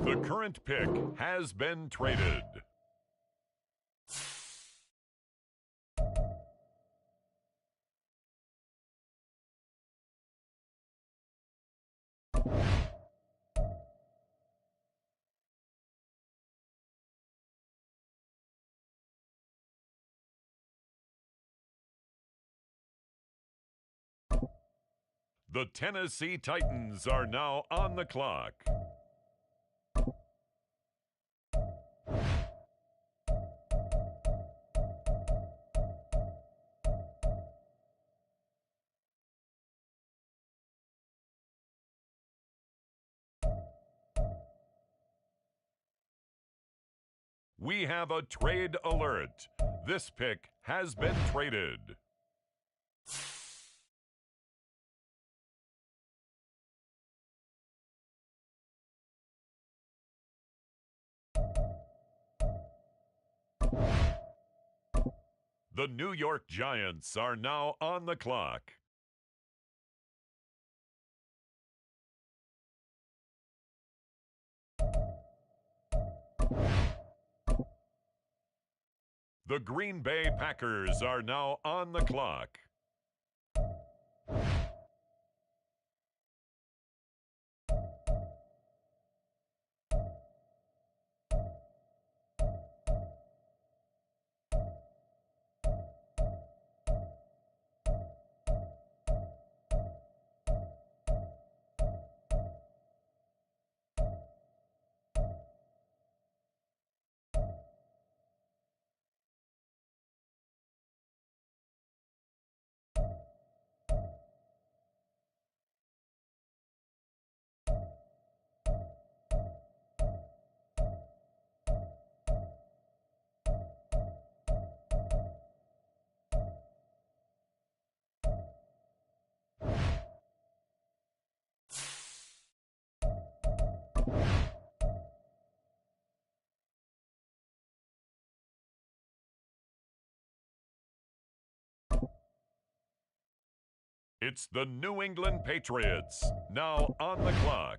The current pick has been traded. The Tennessee Titans are now on the clock. We have a trade alert. This pick has been traded. The New York Giants are now on the clock. The Green Bay Packers are now on the clock. It's the New England Patriots, now on the clock.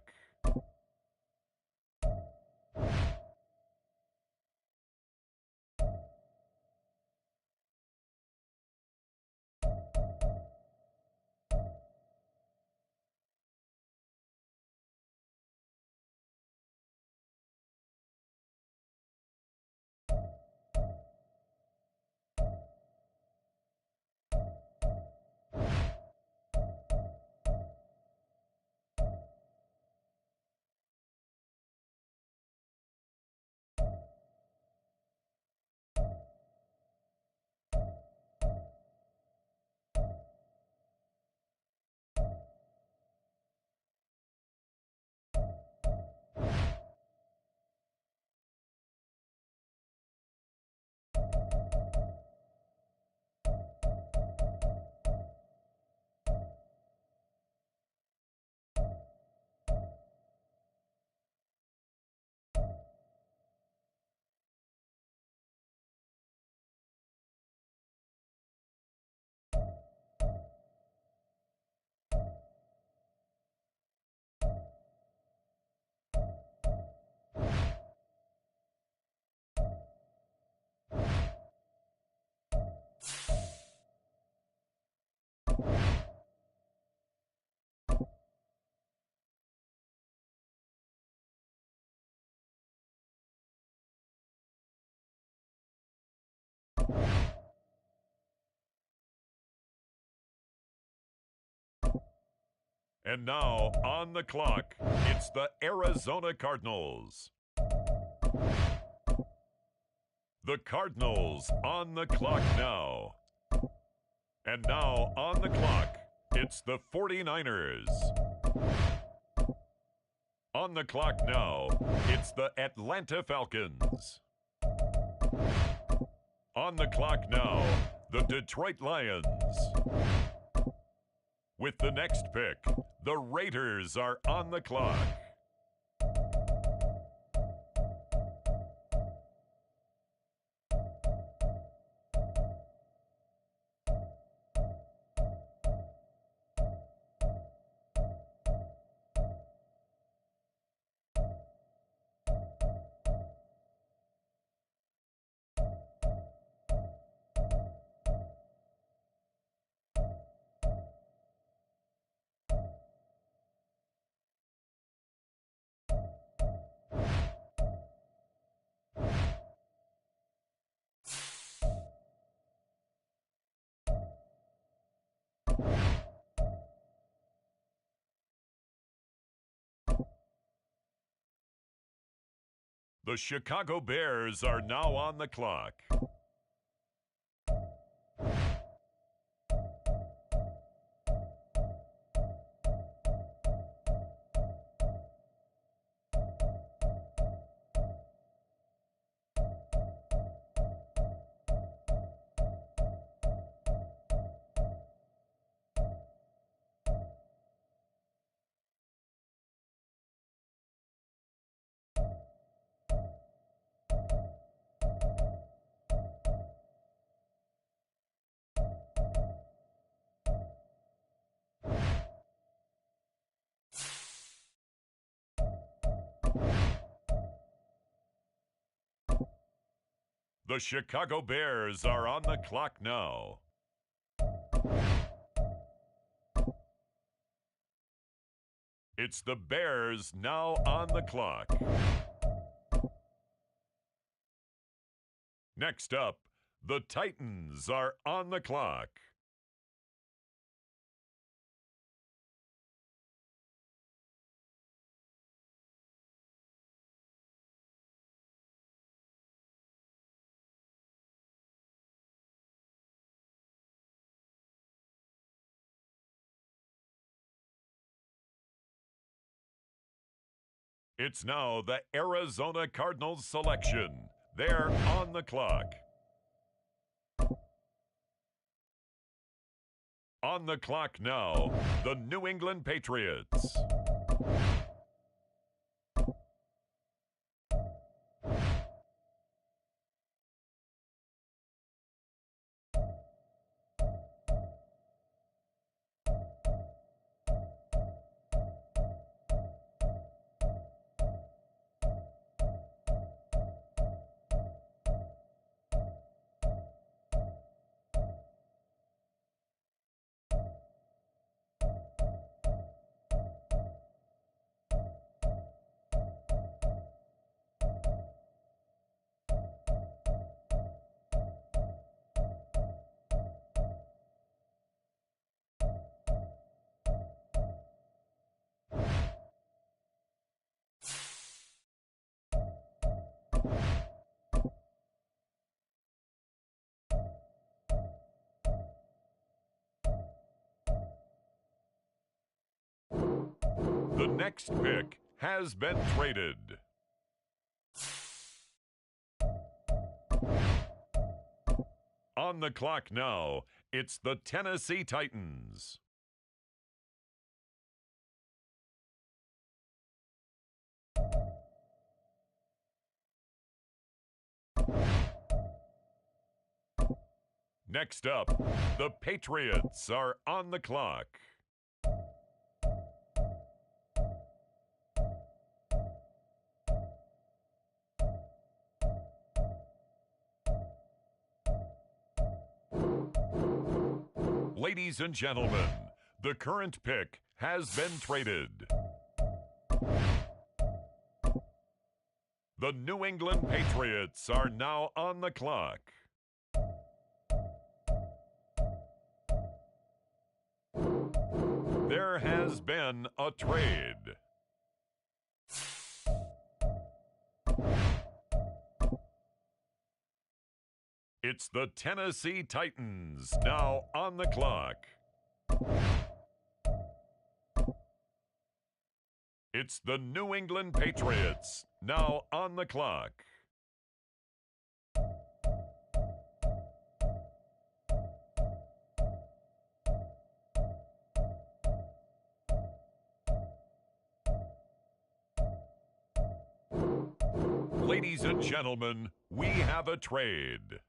And now, on the clock, it's the Arizona Cardinals. The Cardinals on the clock now. And now, on the clock, it's the 49ers. On the clock now, it's the Atlanta Falcons. On the clock now, the Detroit Lions. With the next pick, the Raiders are on the clock. The Chicago Bears are now on the clock. The Chicago Bears are on the clock now. It's the Bears now on the clock. Next up, the Titans are on the clock. It's now the Arizona Cardinals selection. They're on the clock. On the clock now, the New England Patriots. The next pick has been traded. On the clock now, it's the Tennessee Titans. Next up, the Patriots are on the clock. Ladies and gentlemen, the current pick has been traded. The New England Patriots are now on the clock. There has been a trade. It's the Tennessee Titans now on the clock. It's the New England Patriots now on the clock. Ladies and gentlemen, we have a trade.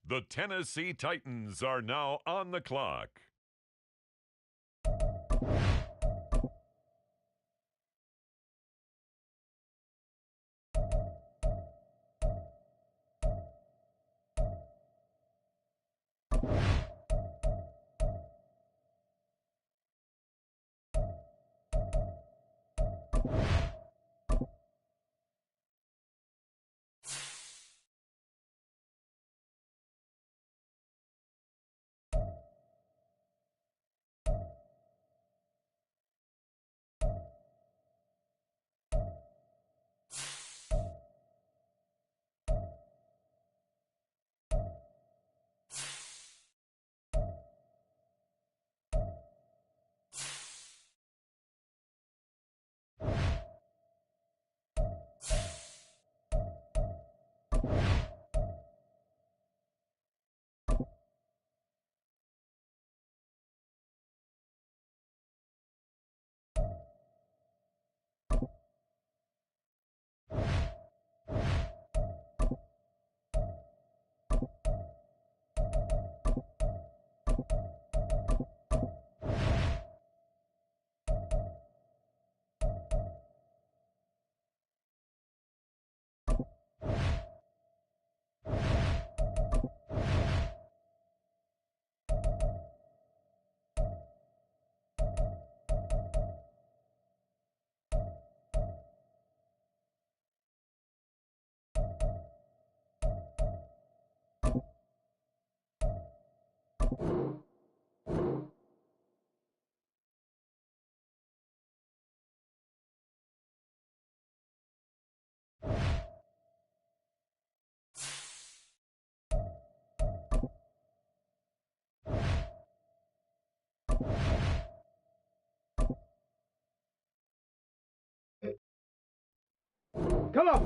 The Tennessee Titans are now on the clock.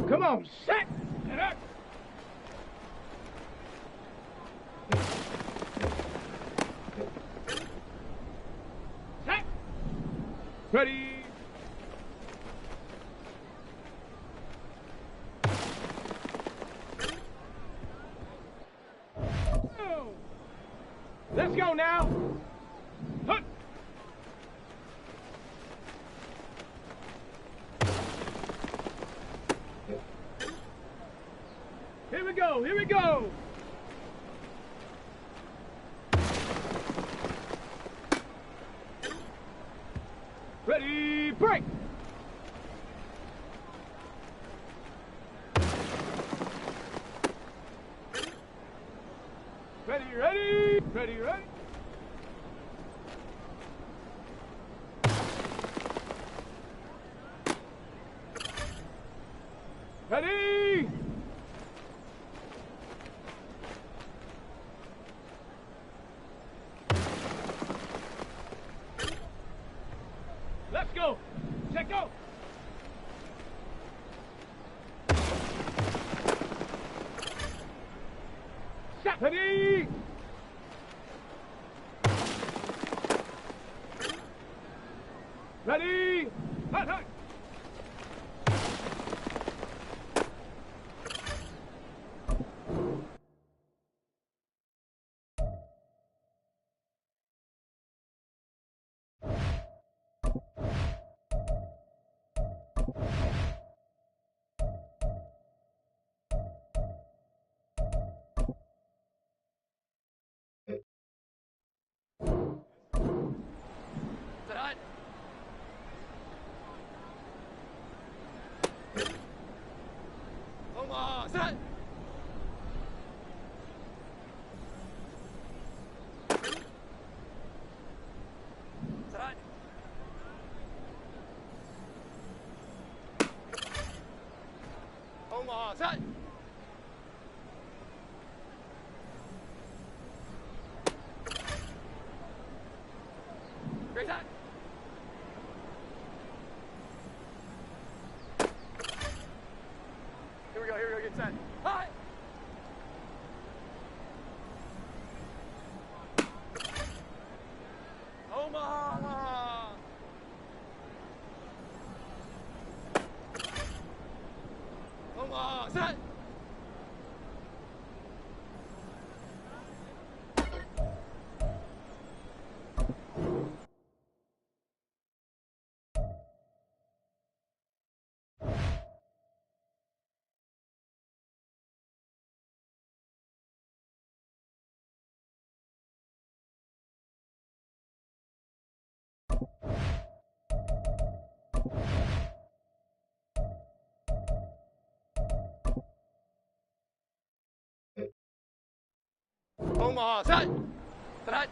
Come on, set! And up! Set! Ready! Go! Let's go now! Hunt! Here we go, here we go! Ready, break! Ready, ready, ready, ready. Ready! Let's go! Check go! Set! Ready! Ready! Hut, hut! Omaha, set. Great set. Here we go, get set. Hi. Omaha. Omaha, set. Omaha, set. Set.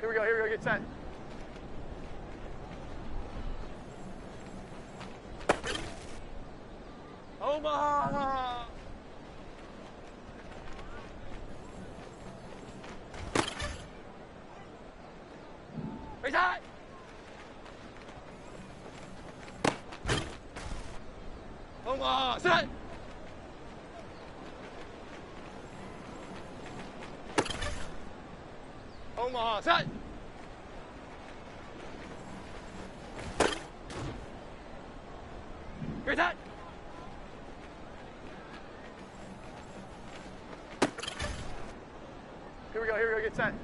Here we go, get set. Omaha. Raise high. Omaha, set. Omaha, set. Great set. Here we go, get set.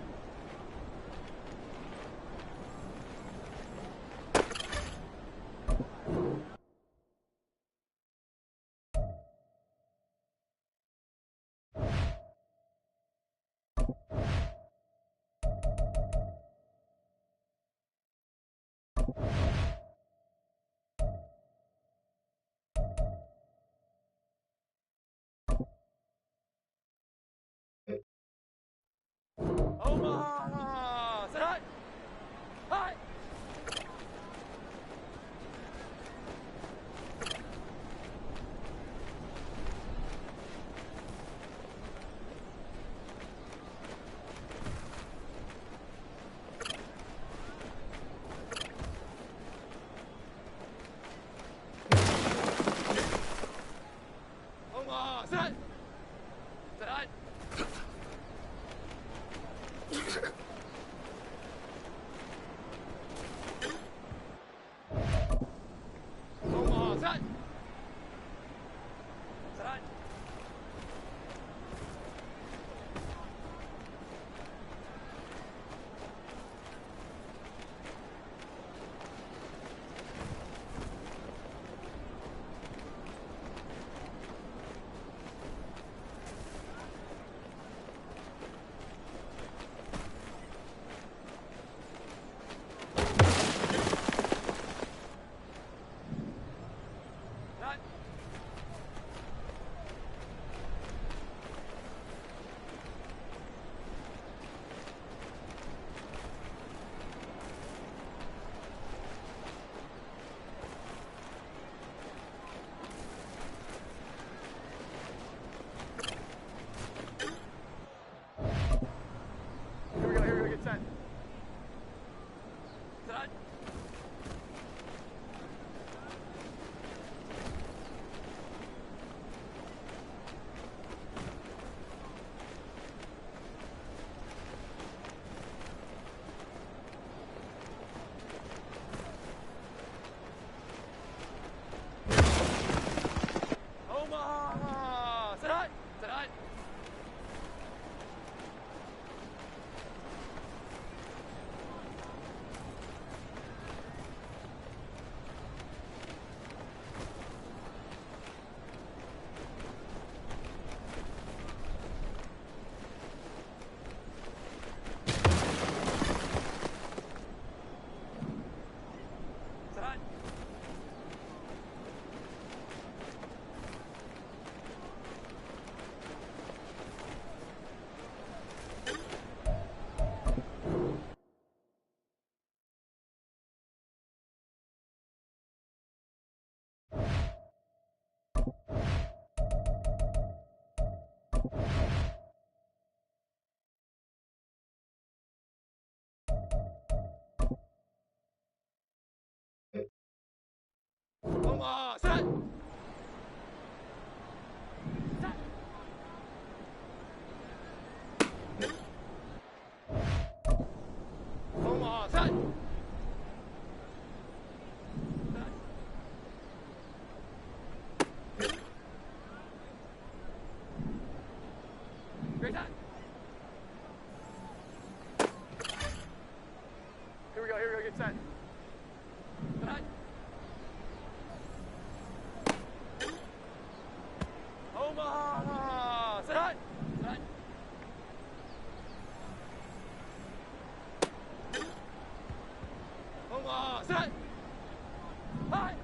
Omaha, set high. High. Omaha, set. Set high. Omaha, set. Set high. Here we go, get set. Set high. Omaha, set high. Set high. set. Hot.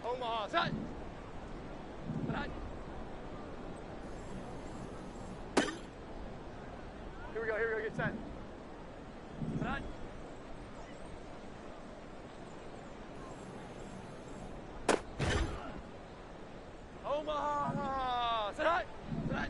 Omaha, set. Hot. Here we go, get set. Hot. Omaha, set. Hot. Set.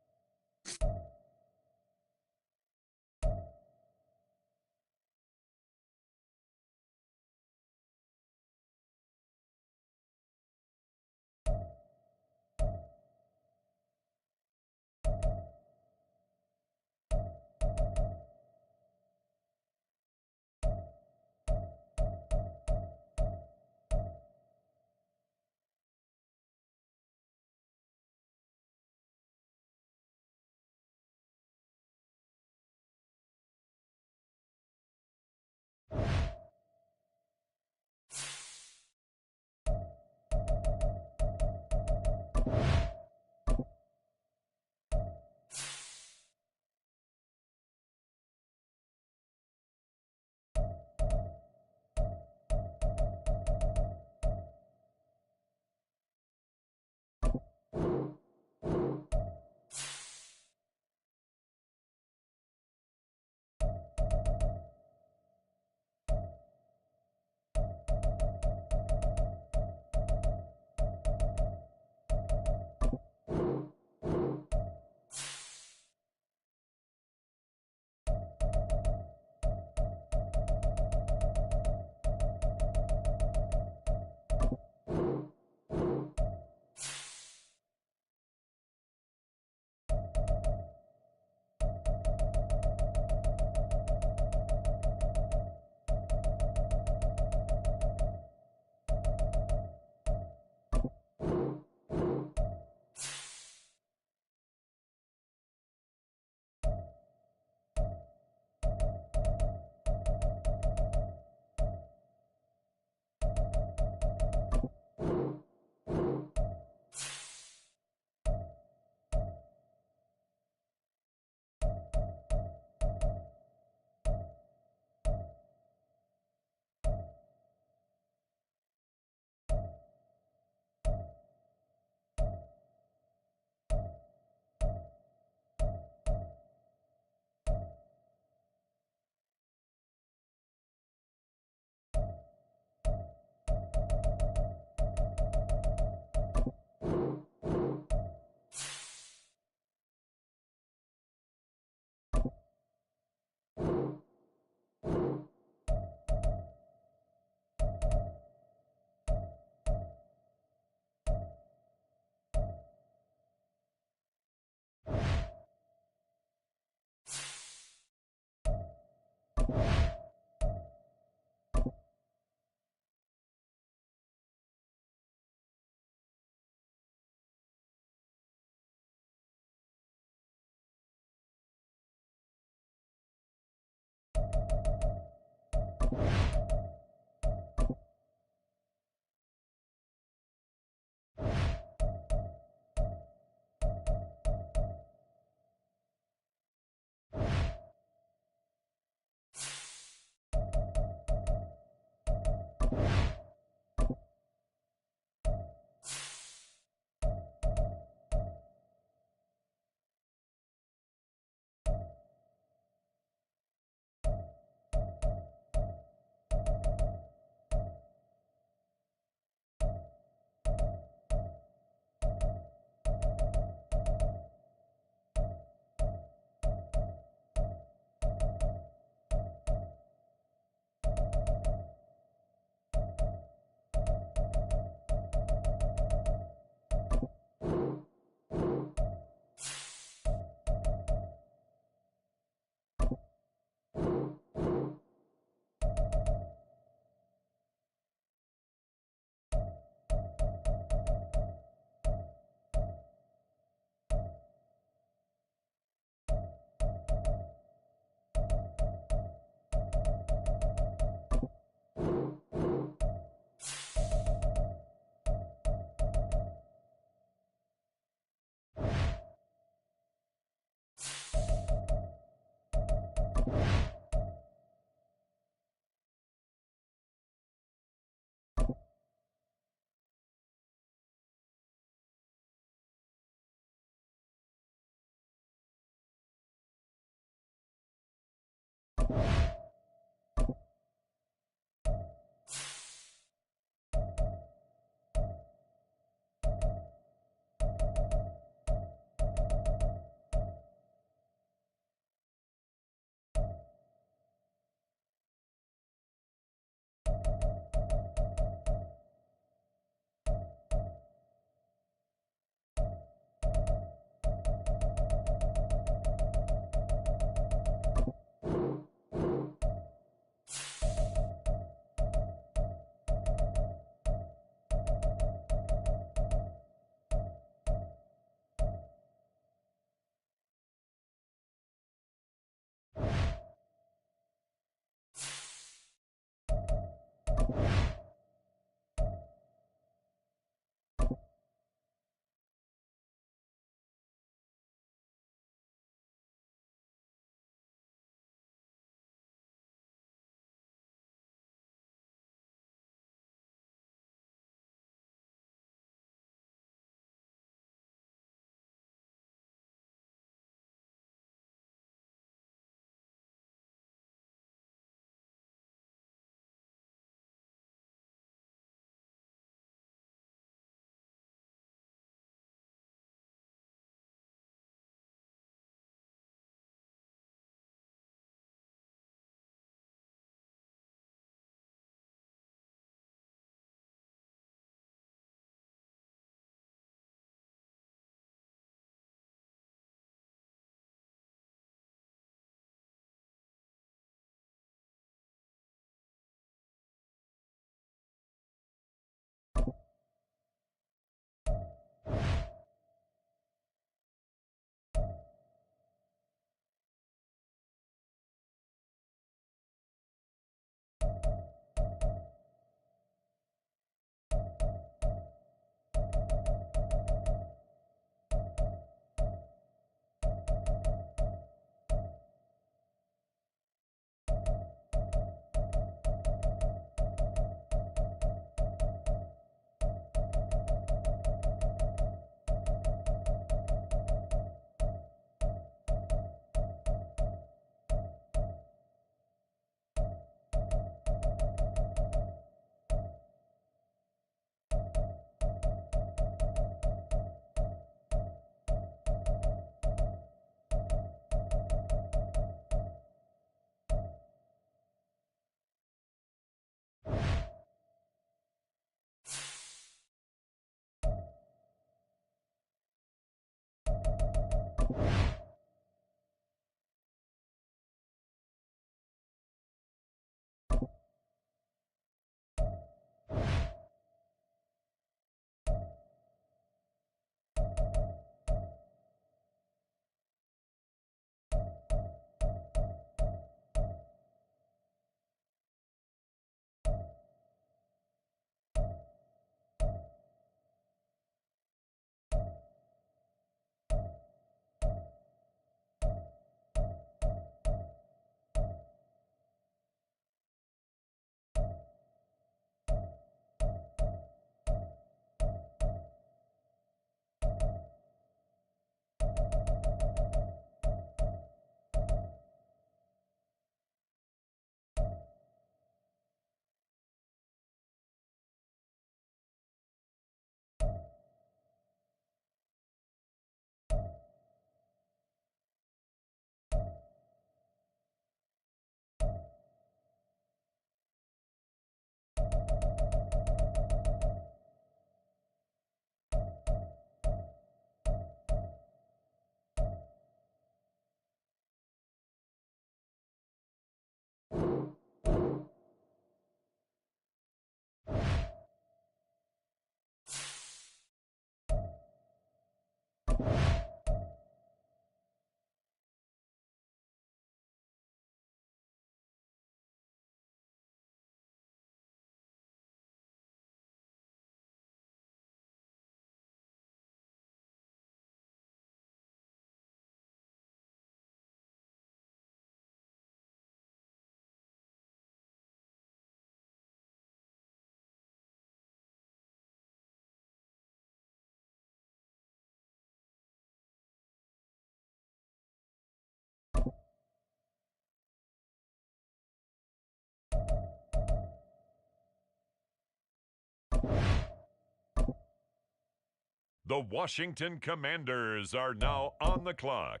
The Washington Commanders are now on the clock.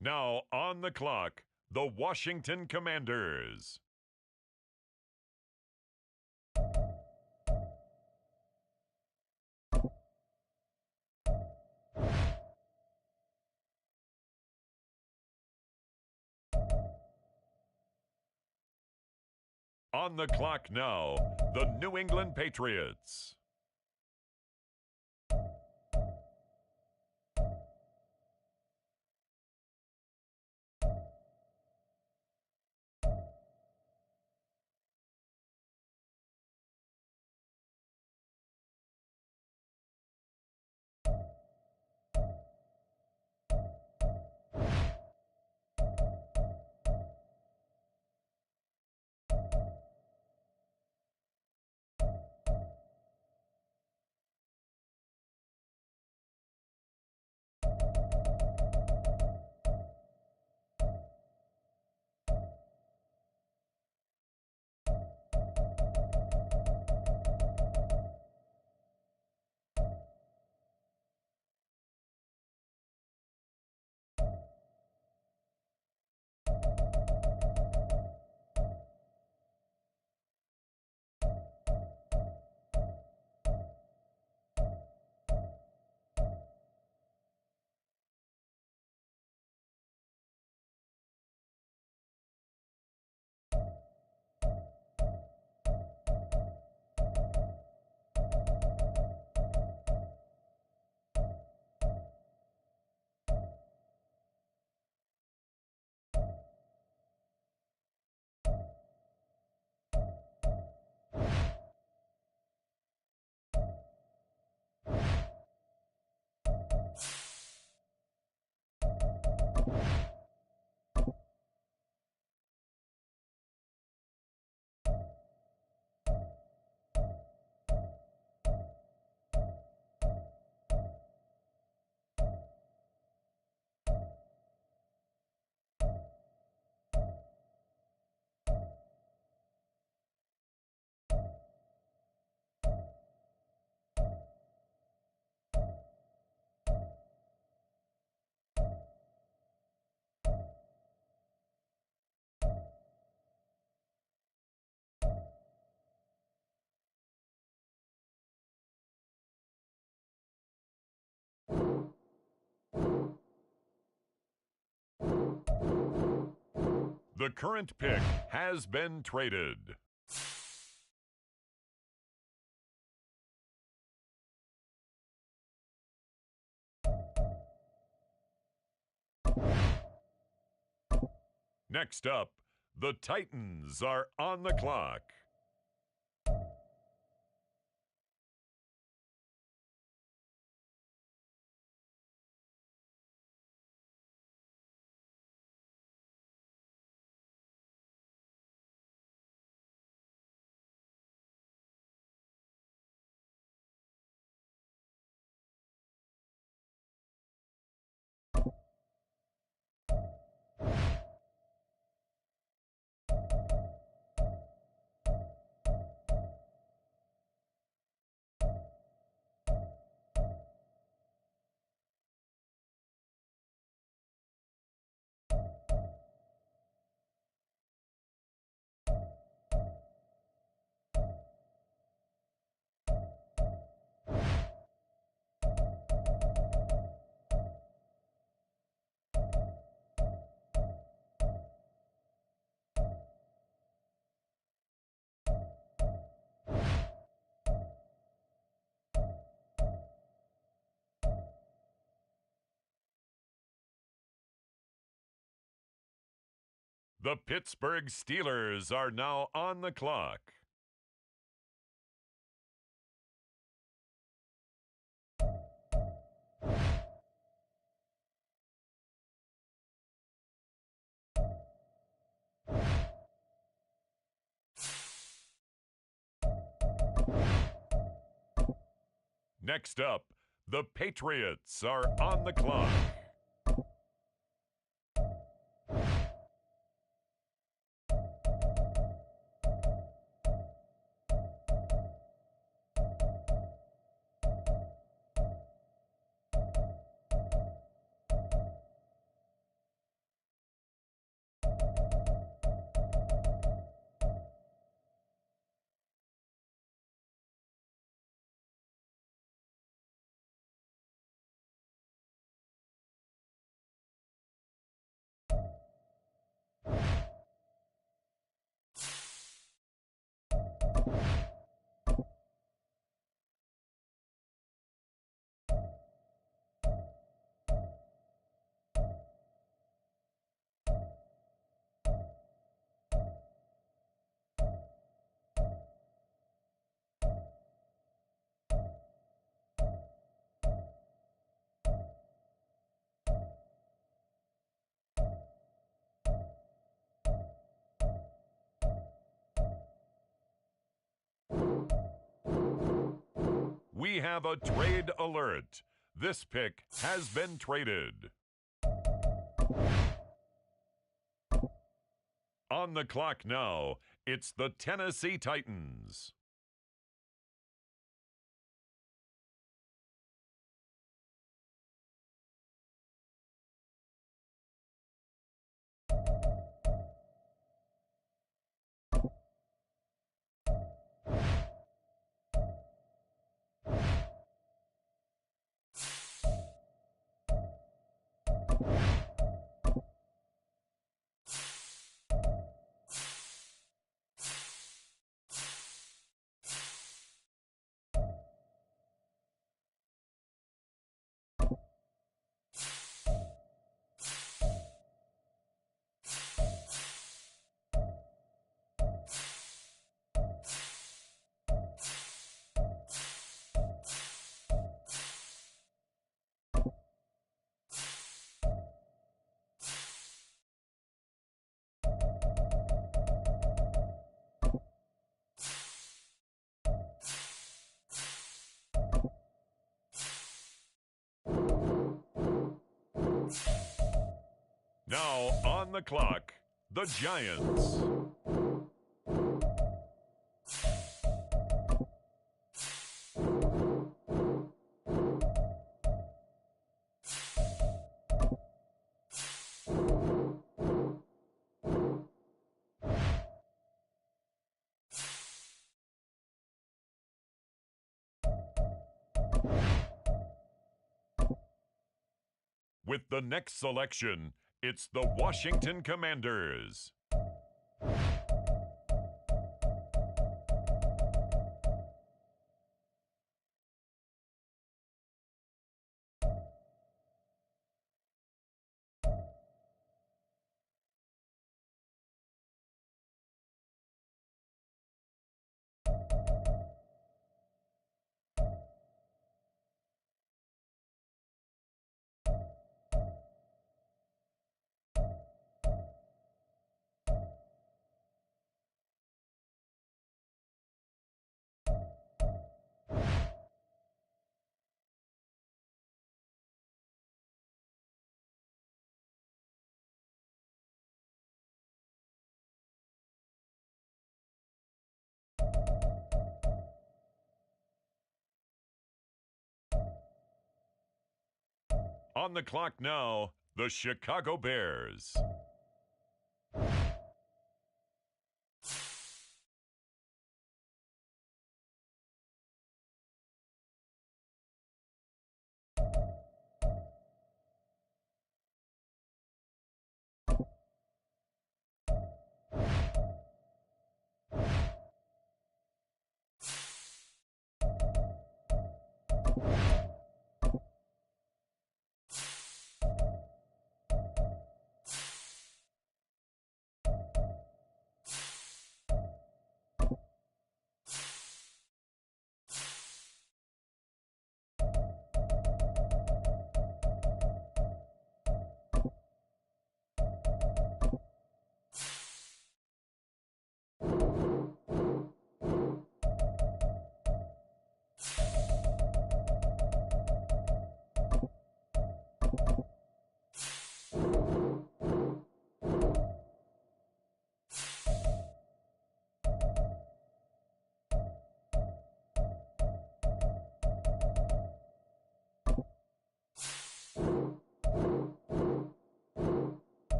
Now on the clock, the Washington Commanders. On the clock now, the New England Patriots. The current pick has been traded. Next up, the Titans are on the clock. The Pittsburgh Steelers are now on the clock. Next up, the Patriots are on the clock. We have a trade alert. This pick has been traded. On the clock now, it's the Tennessee Titans. Now on the clock, the Giants. With the next selection, it's the Washington Commanders. On the clock now, the Chicago Bears.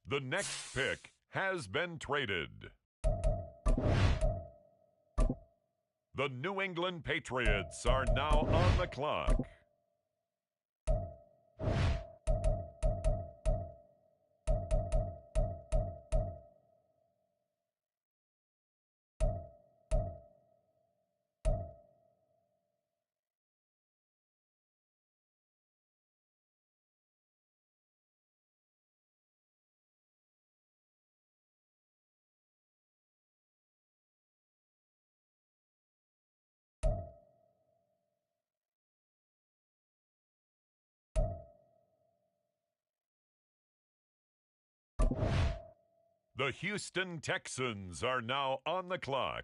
The next pick has been traded. The New England Patriots are now on the clock. The Houston Texans are now on the clock.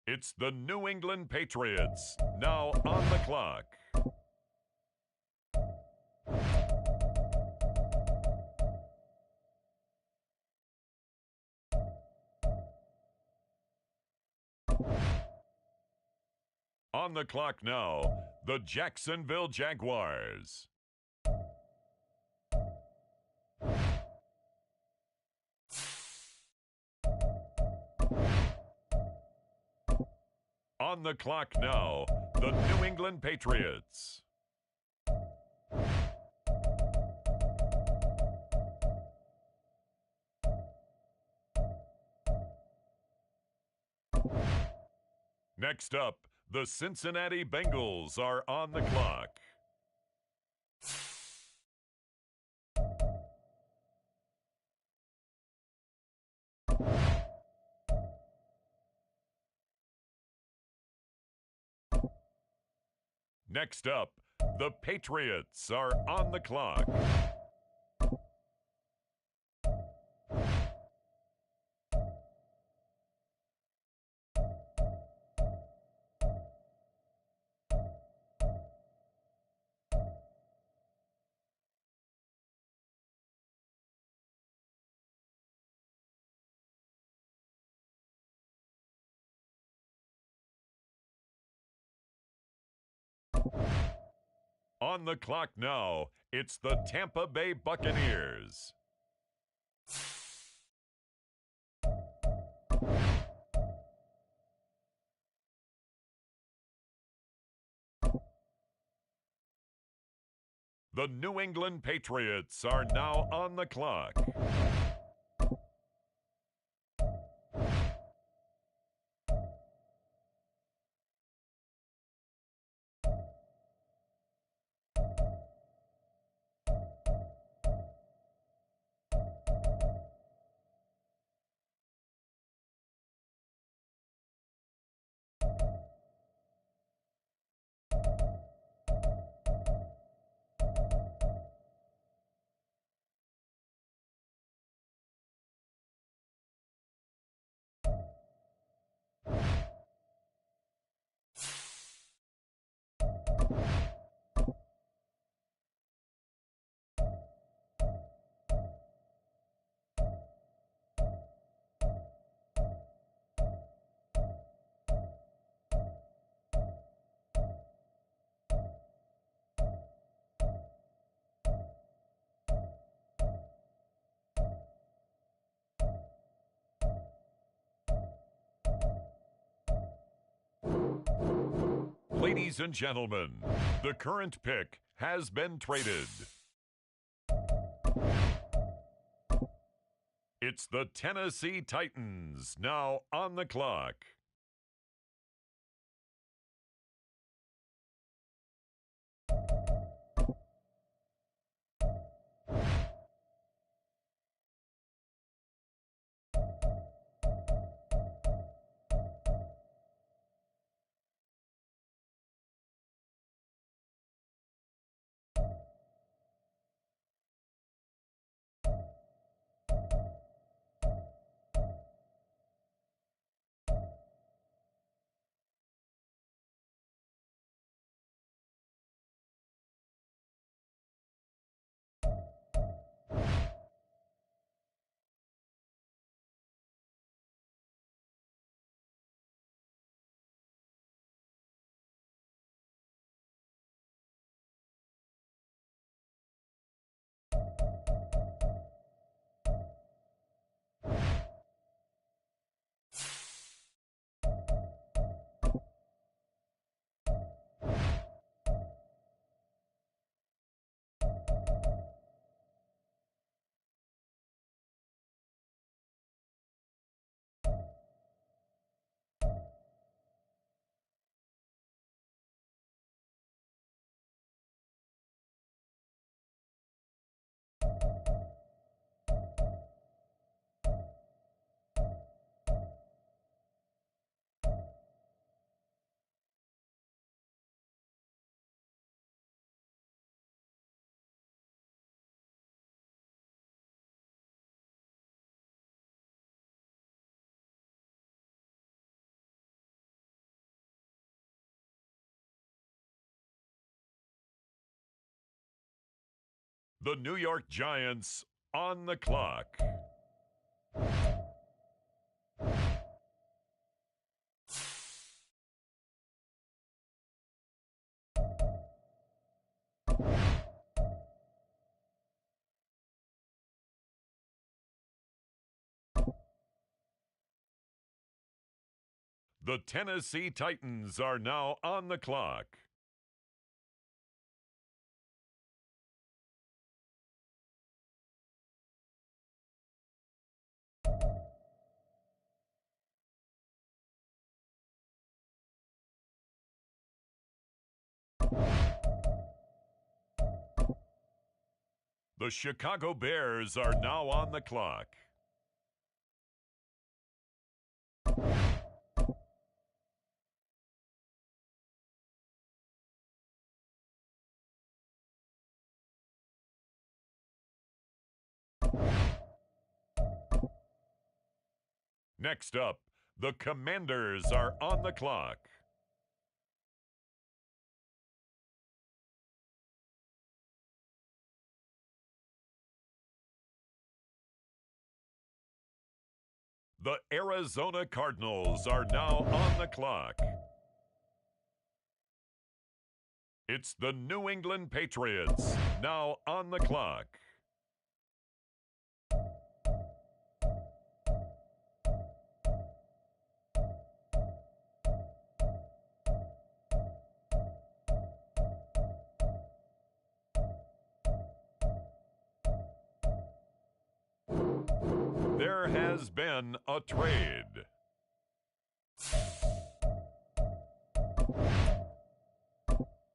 It's the New England Patriots now on the clock. On the clock now, the Jacksonville Jaguars. On the clock now, the New England Patriots. Next up, the Cincinnati Bengals are on the clock. Next up, the Patriots are on the clock. On the clock now, it's the Tampa Bay Buccaneers. The New England Patriots are now on the clock. Ladies and gentlemen, the current pick has been traded. It's the Tennessee Titans now on the clock. The New York Giants on the clock. The Tennessee Titans are now on the clock. The Chicago Bears are now on the clock. Next up, the Commanders are on the clock. The Arizona Cardinals are now on the clock. It's the New England Patriots now on the clock. There has been a trade.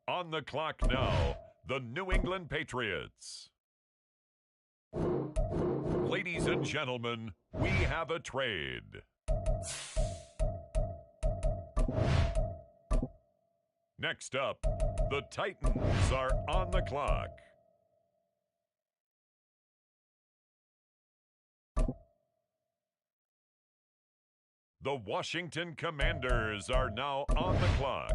On the clock now, the New England Patriots. Ladies and gentlemen, we have a trade. Next up, the Titans are on the clock. The Washington Commanders are now on the clock.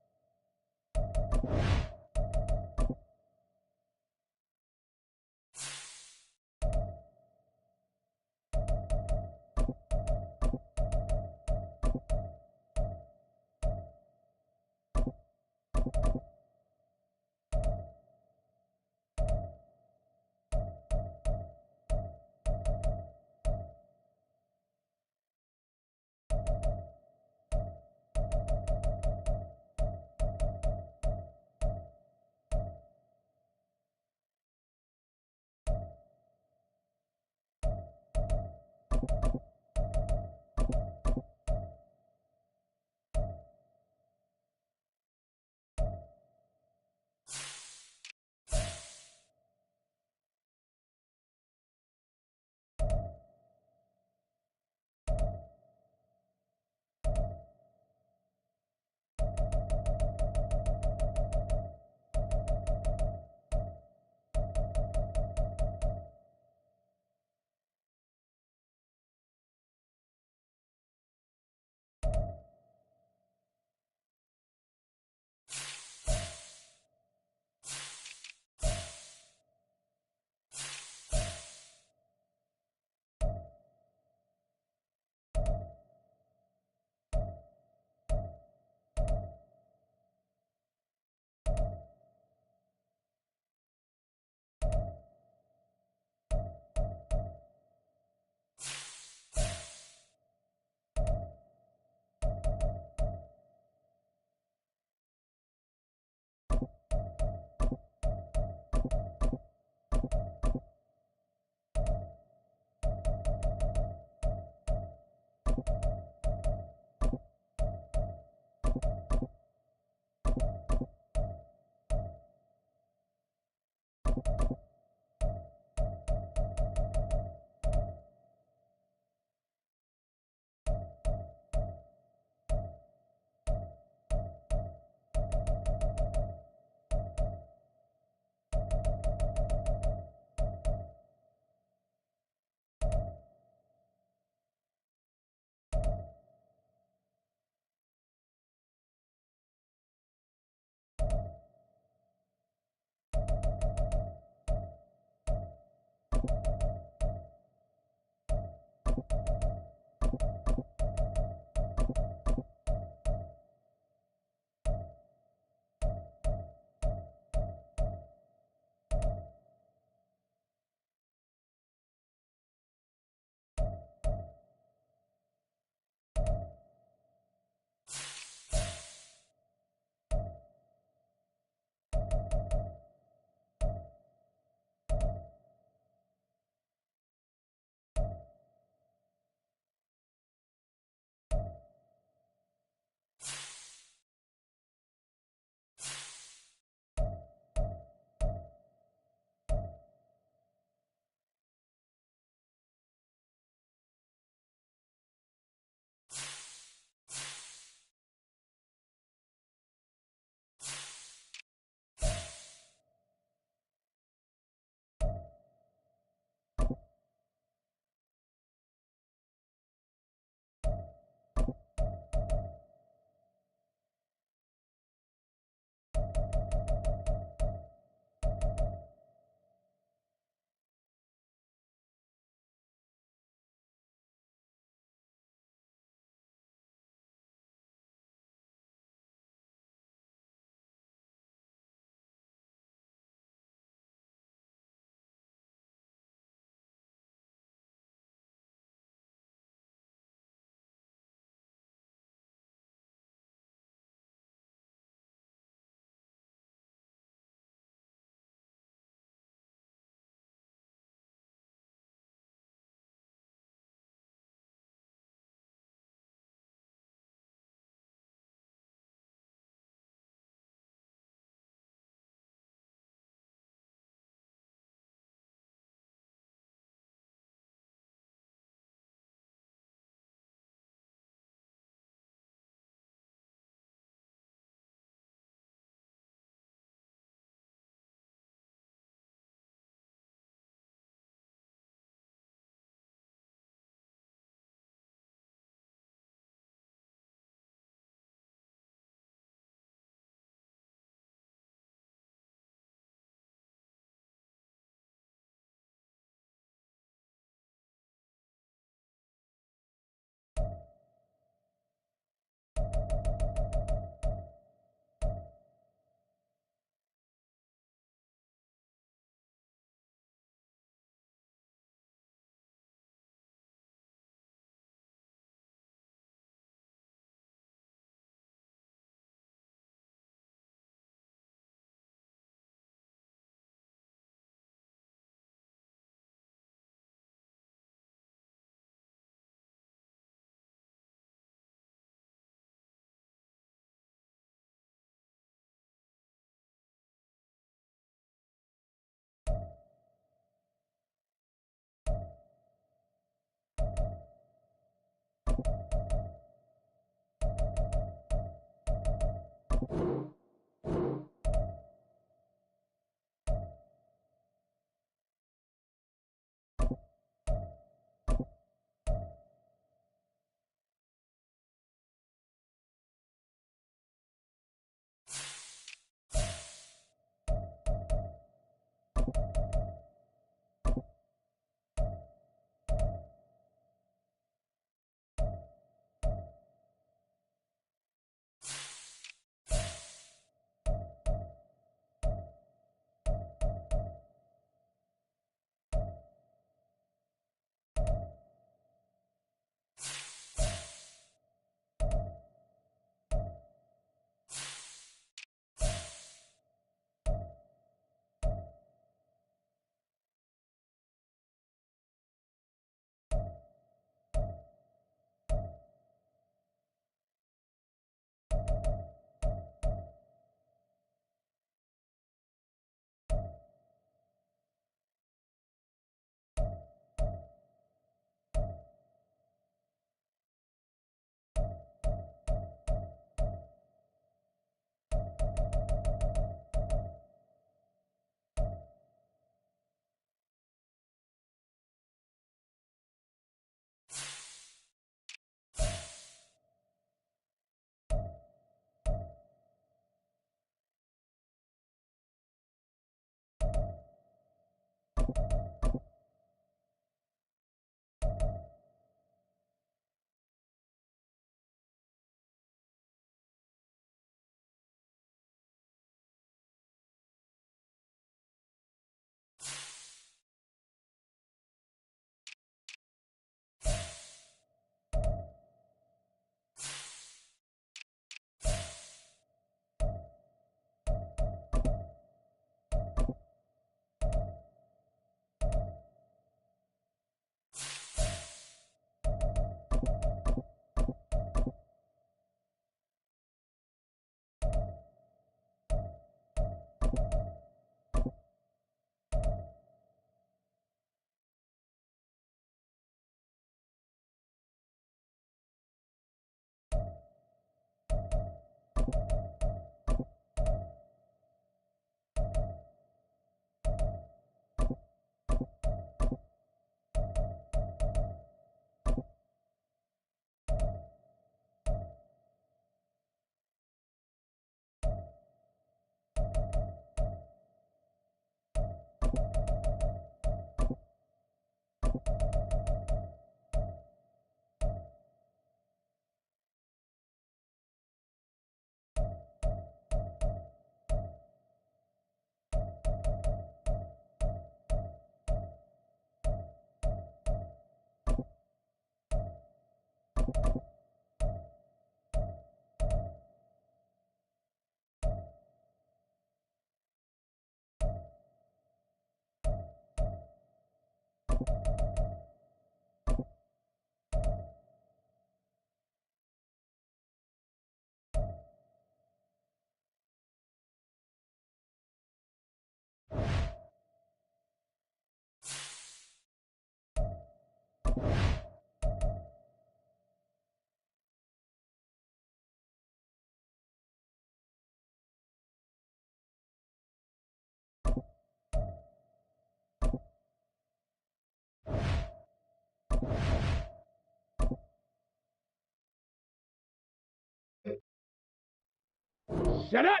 Set up.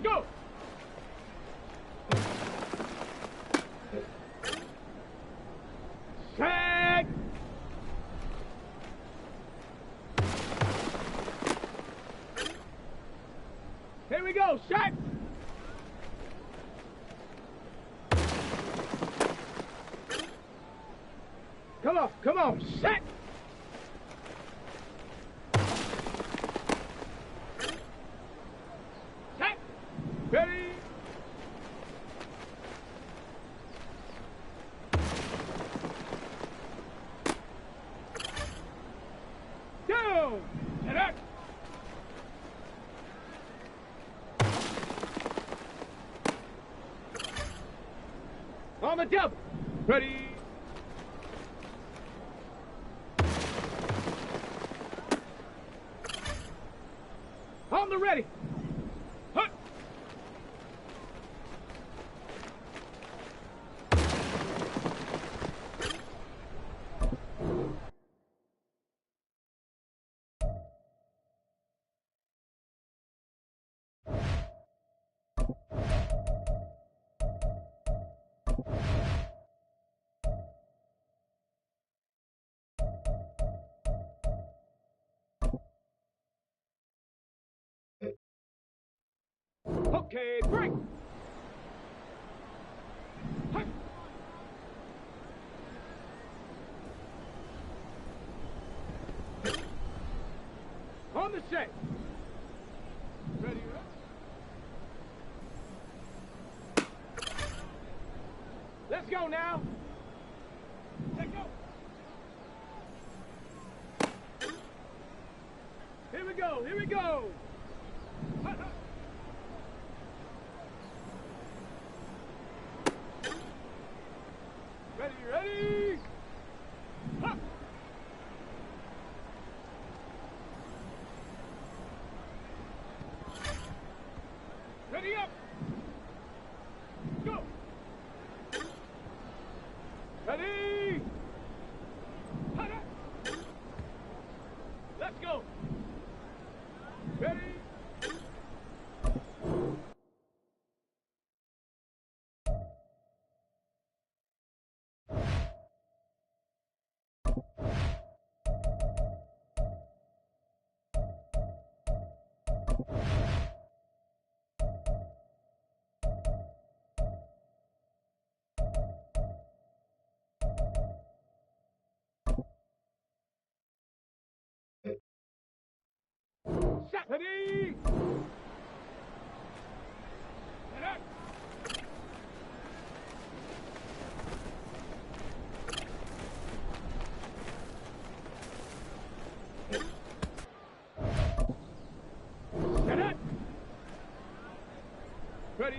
Go. Set. Here we go. Set. Come on. Come on. Set. Set. Ready. Down. Set up. On the double. Ready. On the ready. Hut. Okay, break. Hut. On the set. Ready, up. Let's go now. Let's go. Here we go. Here we go. Hut, hut. Ready, ready! Huh. Ready up! Go! Ready! Hut, hut. Let's go! Ready! Set! Ready! Set up! Set up! Ready!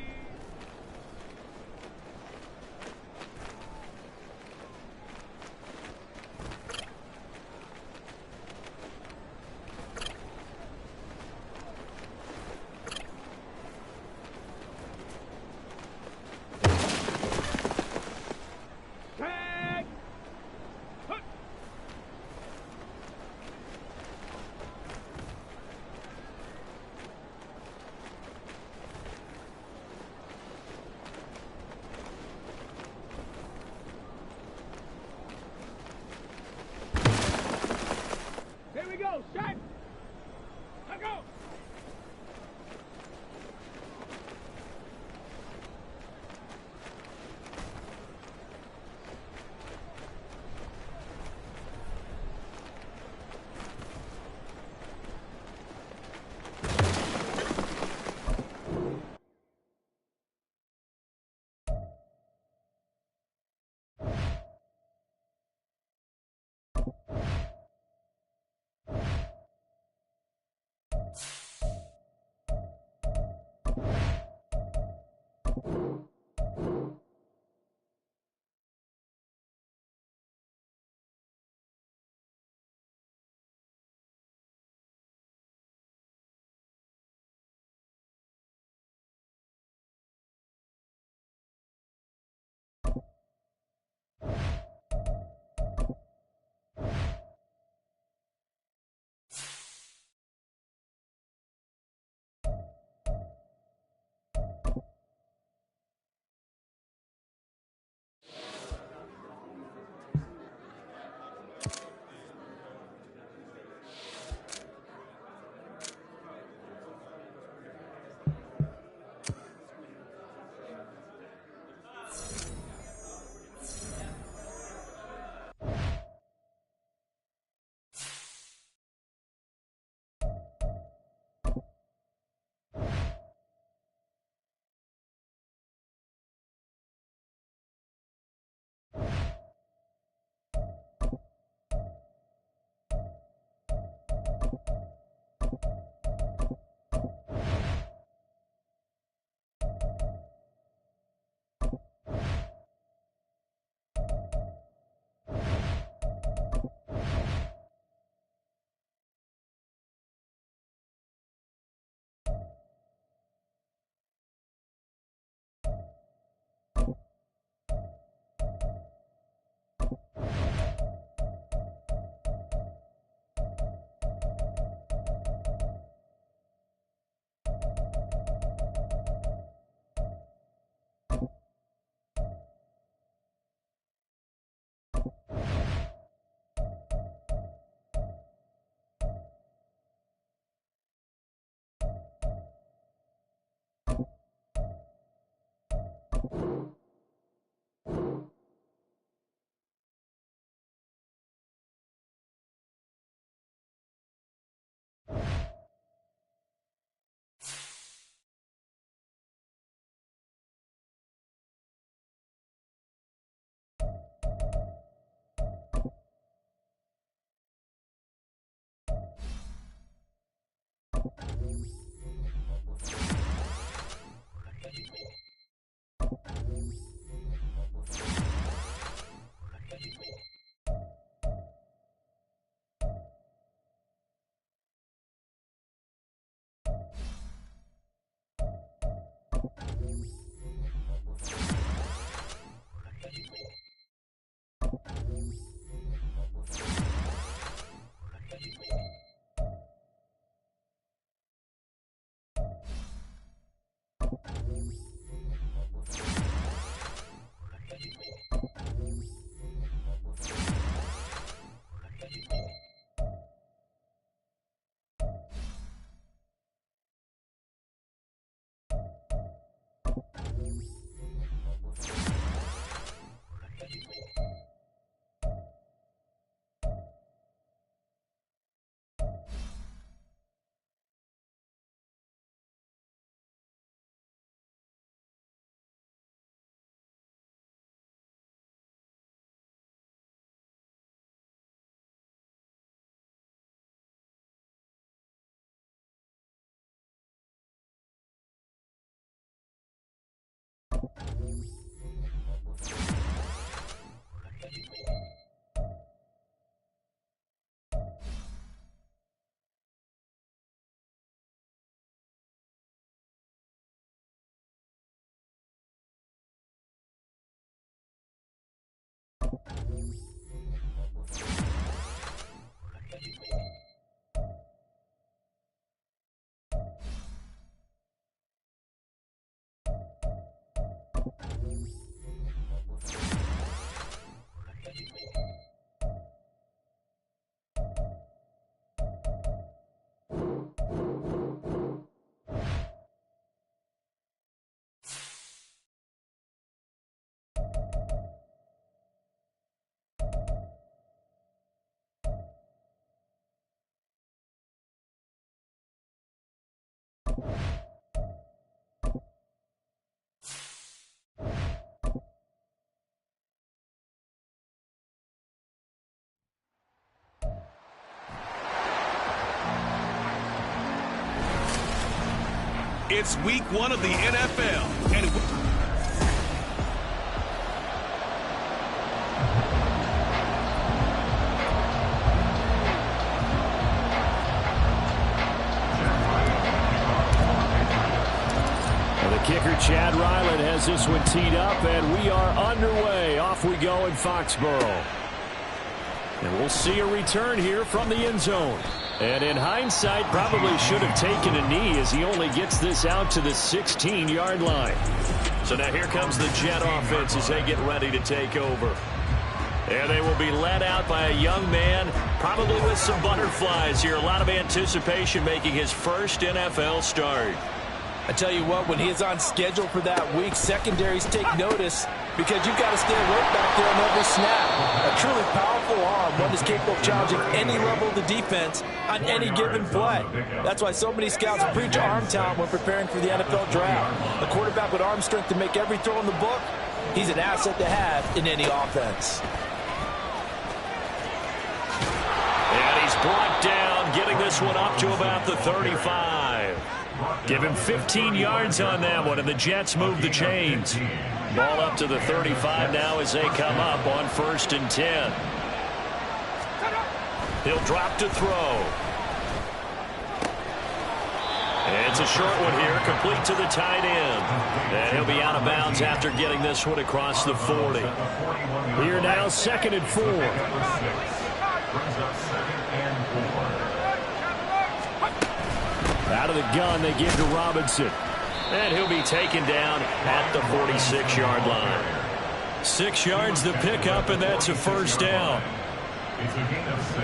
It's week 1 of the NFL, and the kicker, Chad Ryland, has this one teed up, and we are underway. Off we go in Foxborough. And we'll see a return here from the end zone. And in hindsight, probably should have taken a knee as he only gets this out to the 16-yard line. So now here comes the Jet offense as they get ready to take over. And they will be led out by a young man, probably with some butterflies here. A lot of anticipation making his first NFL start. I tell you what, when he is on schedule for that week, secondaries take notice because you've got to stay alert back there on every snap. A truly powerful arm, one that's capable of challenging any level of the defense on any given play. That's why so many scouts preach arm talent when preparing for the NFL draft. A quarterback with arm strength to make every throw in the book, he's an asset to have in any offense. And he's brought down, getting this one up to about the 35. Give him 15 yards on that one, and the Jets move the chains. Ball up to the 35 now as they come up on 1st and 10. He'll drop to throw. It's a short one here, complete to the tight end. And he'll be out of bounds after getting this one across the 40. Here now, 2nd and 4. Out of the gun, they give to Robinson. And he'll be taken down at the 46-yard line. 6 yards the pickup, and that's a first down. It's a gain of 6.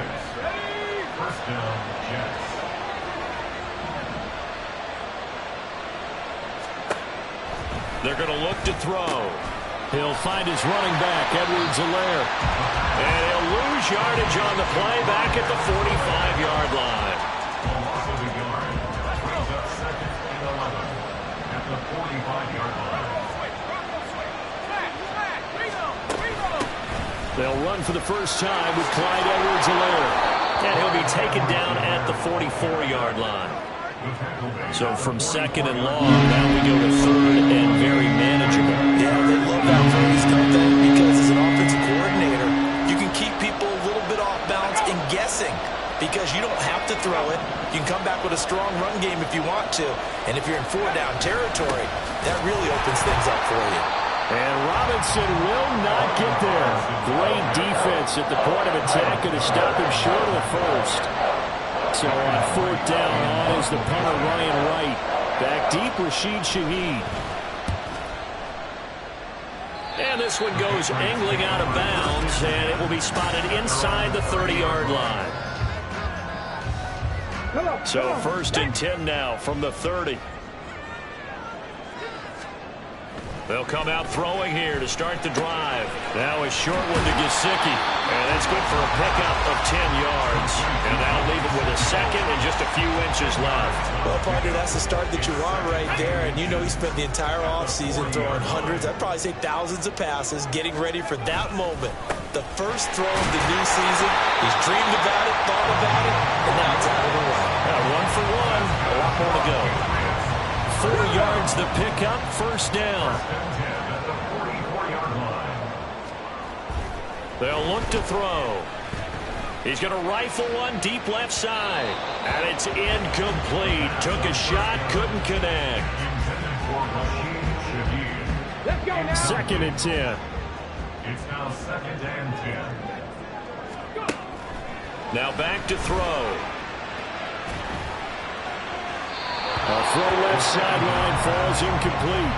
First down, Jets. They're going to look to throw. He'll find his running back, Edwards-Helaire. And he'll lose yardage on the play back at the 45-yard line. A loss of a yard. Brings up 2nd and 11 at the 45-yard line. They'll run for the first time with Clyde Edwards-Helaire. And he'll be taken down at the 44-yard line. So from 2nd and long, now we go to 3rd and very manageable. Yeah, they love that phrase, don't they? Because as an offensive coordinator, you can keep people a little bit off balance and guessing because you don't have to throw it. You can come back with a strong run game if you want to. And if you're in 4-down territory, that really opens things up for you. And Robinson will not get there. Great defense at the point of attack and to stop him short of the first. So on 4th down, on is the punter Ryan Wright. Back deep, Rashid Shaheed. And this one goes angling out of bounds, and it will be spotted inside the 30-yard line. So 1st and 10 now from the 30. They'll come out throwing here to start the drive. Now a short one to Gesicki. And that's good for a pickup of 10 yards. And that'll leave him with a 2nd and just a few inches left. Well, partner, that's the start that you want right there. And you know he spent the entire offseason throwing hundreds, I'd probably say thousands of passes, getting ready for that moment. The first throw of the new season. He's dreamed about it, thought about it, and now it's out of the way. 1 for 1. A lot more to go. 4 yards the pickup, first down. They'll look to throw. He's going to rifle one deep left side. And it's incomplete. Took a shot, couldn't connect. Let's go now. 2nd and 10. It's now 2nd and 10. Now back to throw. A throw left sideline falls incomplete.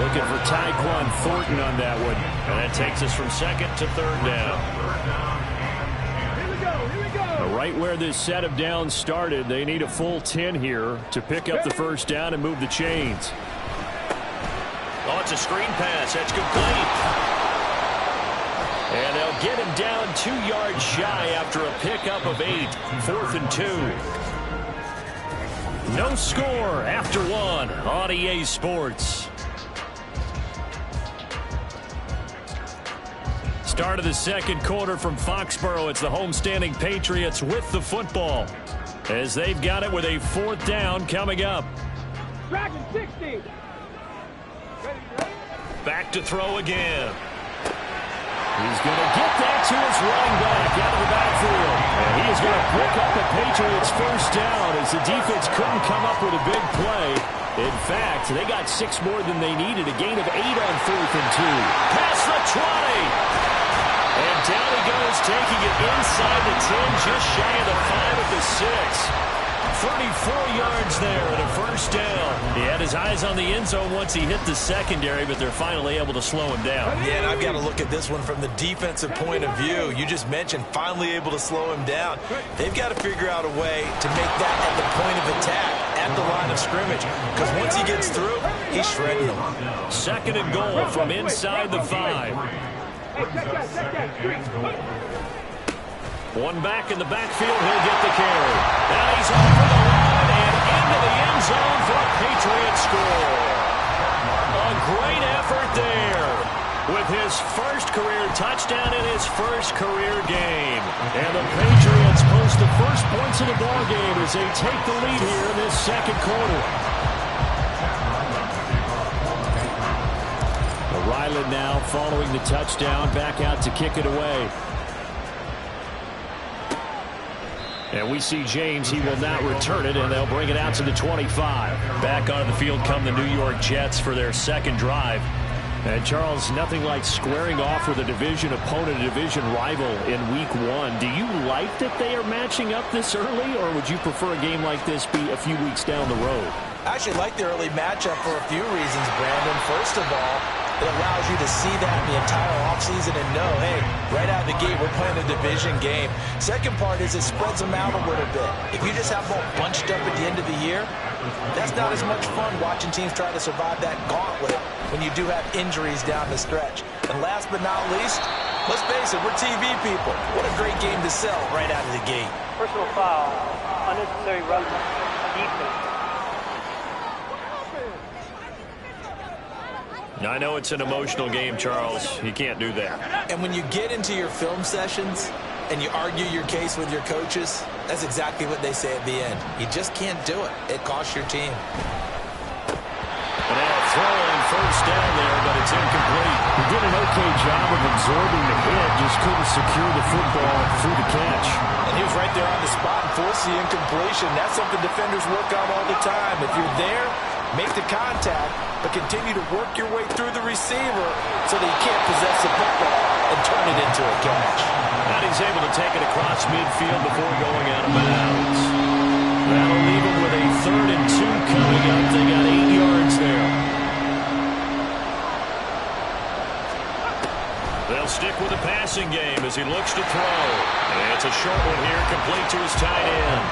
Looking for Tyquan Thornton on that one. And that takes us from 2nd to 3rd down. Here we go. Right where this set of downs started, they need a full 10 here to pick up the first down and move the chains. Oh, it's a screen pass. That's complete. And they'll get him down 2 yards shy after a pickup of 8. 4th and 2. No score after 1 on EA Sports. Start of the 2nd quarter from Foxborough. It's the homestanding Patriots with the football as they've got it with a 4th down coming up. Dragon 60. Back to throw again. He's going to get that to his running back out of the backfield. And he is going to pick up the Patriots' first down as the defense couldn't come up with a big play. In fact, they got 6 more than they needed. A gain of 8 on 4th and 2. Past the 20. And down he goes, taking it inside the 10, just shy of the 5 at the 6. 34 yards there and a first down. He had his eyes on the end zone once he hit the secondary, but they're finally able to slow him down. Yeah, and I've got to look at this one from the defensive point of view. You just mentioned finally able to slow him down. They've got to figure out a way to make that at the point of attack, at the line of scrimmage, because once he gets through, he's shredding them. 2nd and goal from inside the 5. Hey, check that. One back in the backfield, he'll get the carry. Now he's over the line and into the end zone for a Patriot score. A great effort there with his first career touchdown in his first career game. And the Patriots post the first points of the ball game as they take the lead here in this 2nd quarter. Ryland now following the touchdown, back out to kick it away. And we see James. He will not return it, and they'll bring it out to the 25. Back onto the field come the New York Jets for their second drive. And, Charles, nothing like squaring off with a division opponent, a division rival in Week 1. Do you like that they are matching up this early, or would you prefer a game like this be a few weeks down the road? I actually like the early matchup for a few reasons, Brandon. First of all, it allows you to see that in the entire offseason and know, hey, right out of the gate, we're playing a division game. Second part is it spreads them out a little bit. If you just have them all bunched up at the end of the year, that's not as much fun watching teams try to survive that gauntlet when you do have injuries down the stretch. And last but not least, let's face it, we're TV people. What a great game to sell right out of the gate. Personal foul, unnecessary roughness, defense. I know it's an emotional game, Charles. You can't do that. And when you get into your film sessions and you argue your case with your coaches, that's exactly what they say at the end. You just can't do it. It costs your team. And now a throw on first down there, but it's incomplete. He did an okay job of absorbing the hit, just couldn't secure the football through the catch. And he was right there on the spot and forced the incompletion. That's something defenders work on all the time. If you're there, make the contact, but continue to work your way through the receiver so that you can't possess the football and turn it into a catch. And he's able to take it across midfield before going out of bounds. That'll leave him with a 3rd and 2 coming up. They got 8 yards there. They'll stick with the passing game as he looks to throw. And it's a short one here, complete to his tight end.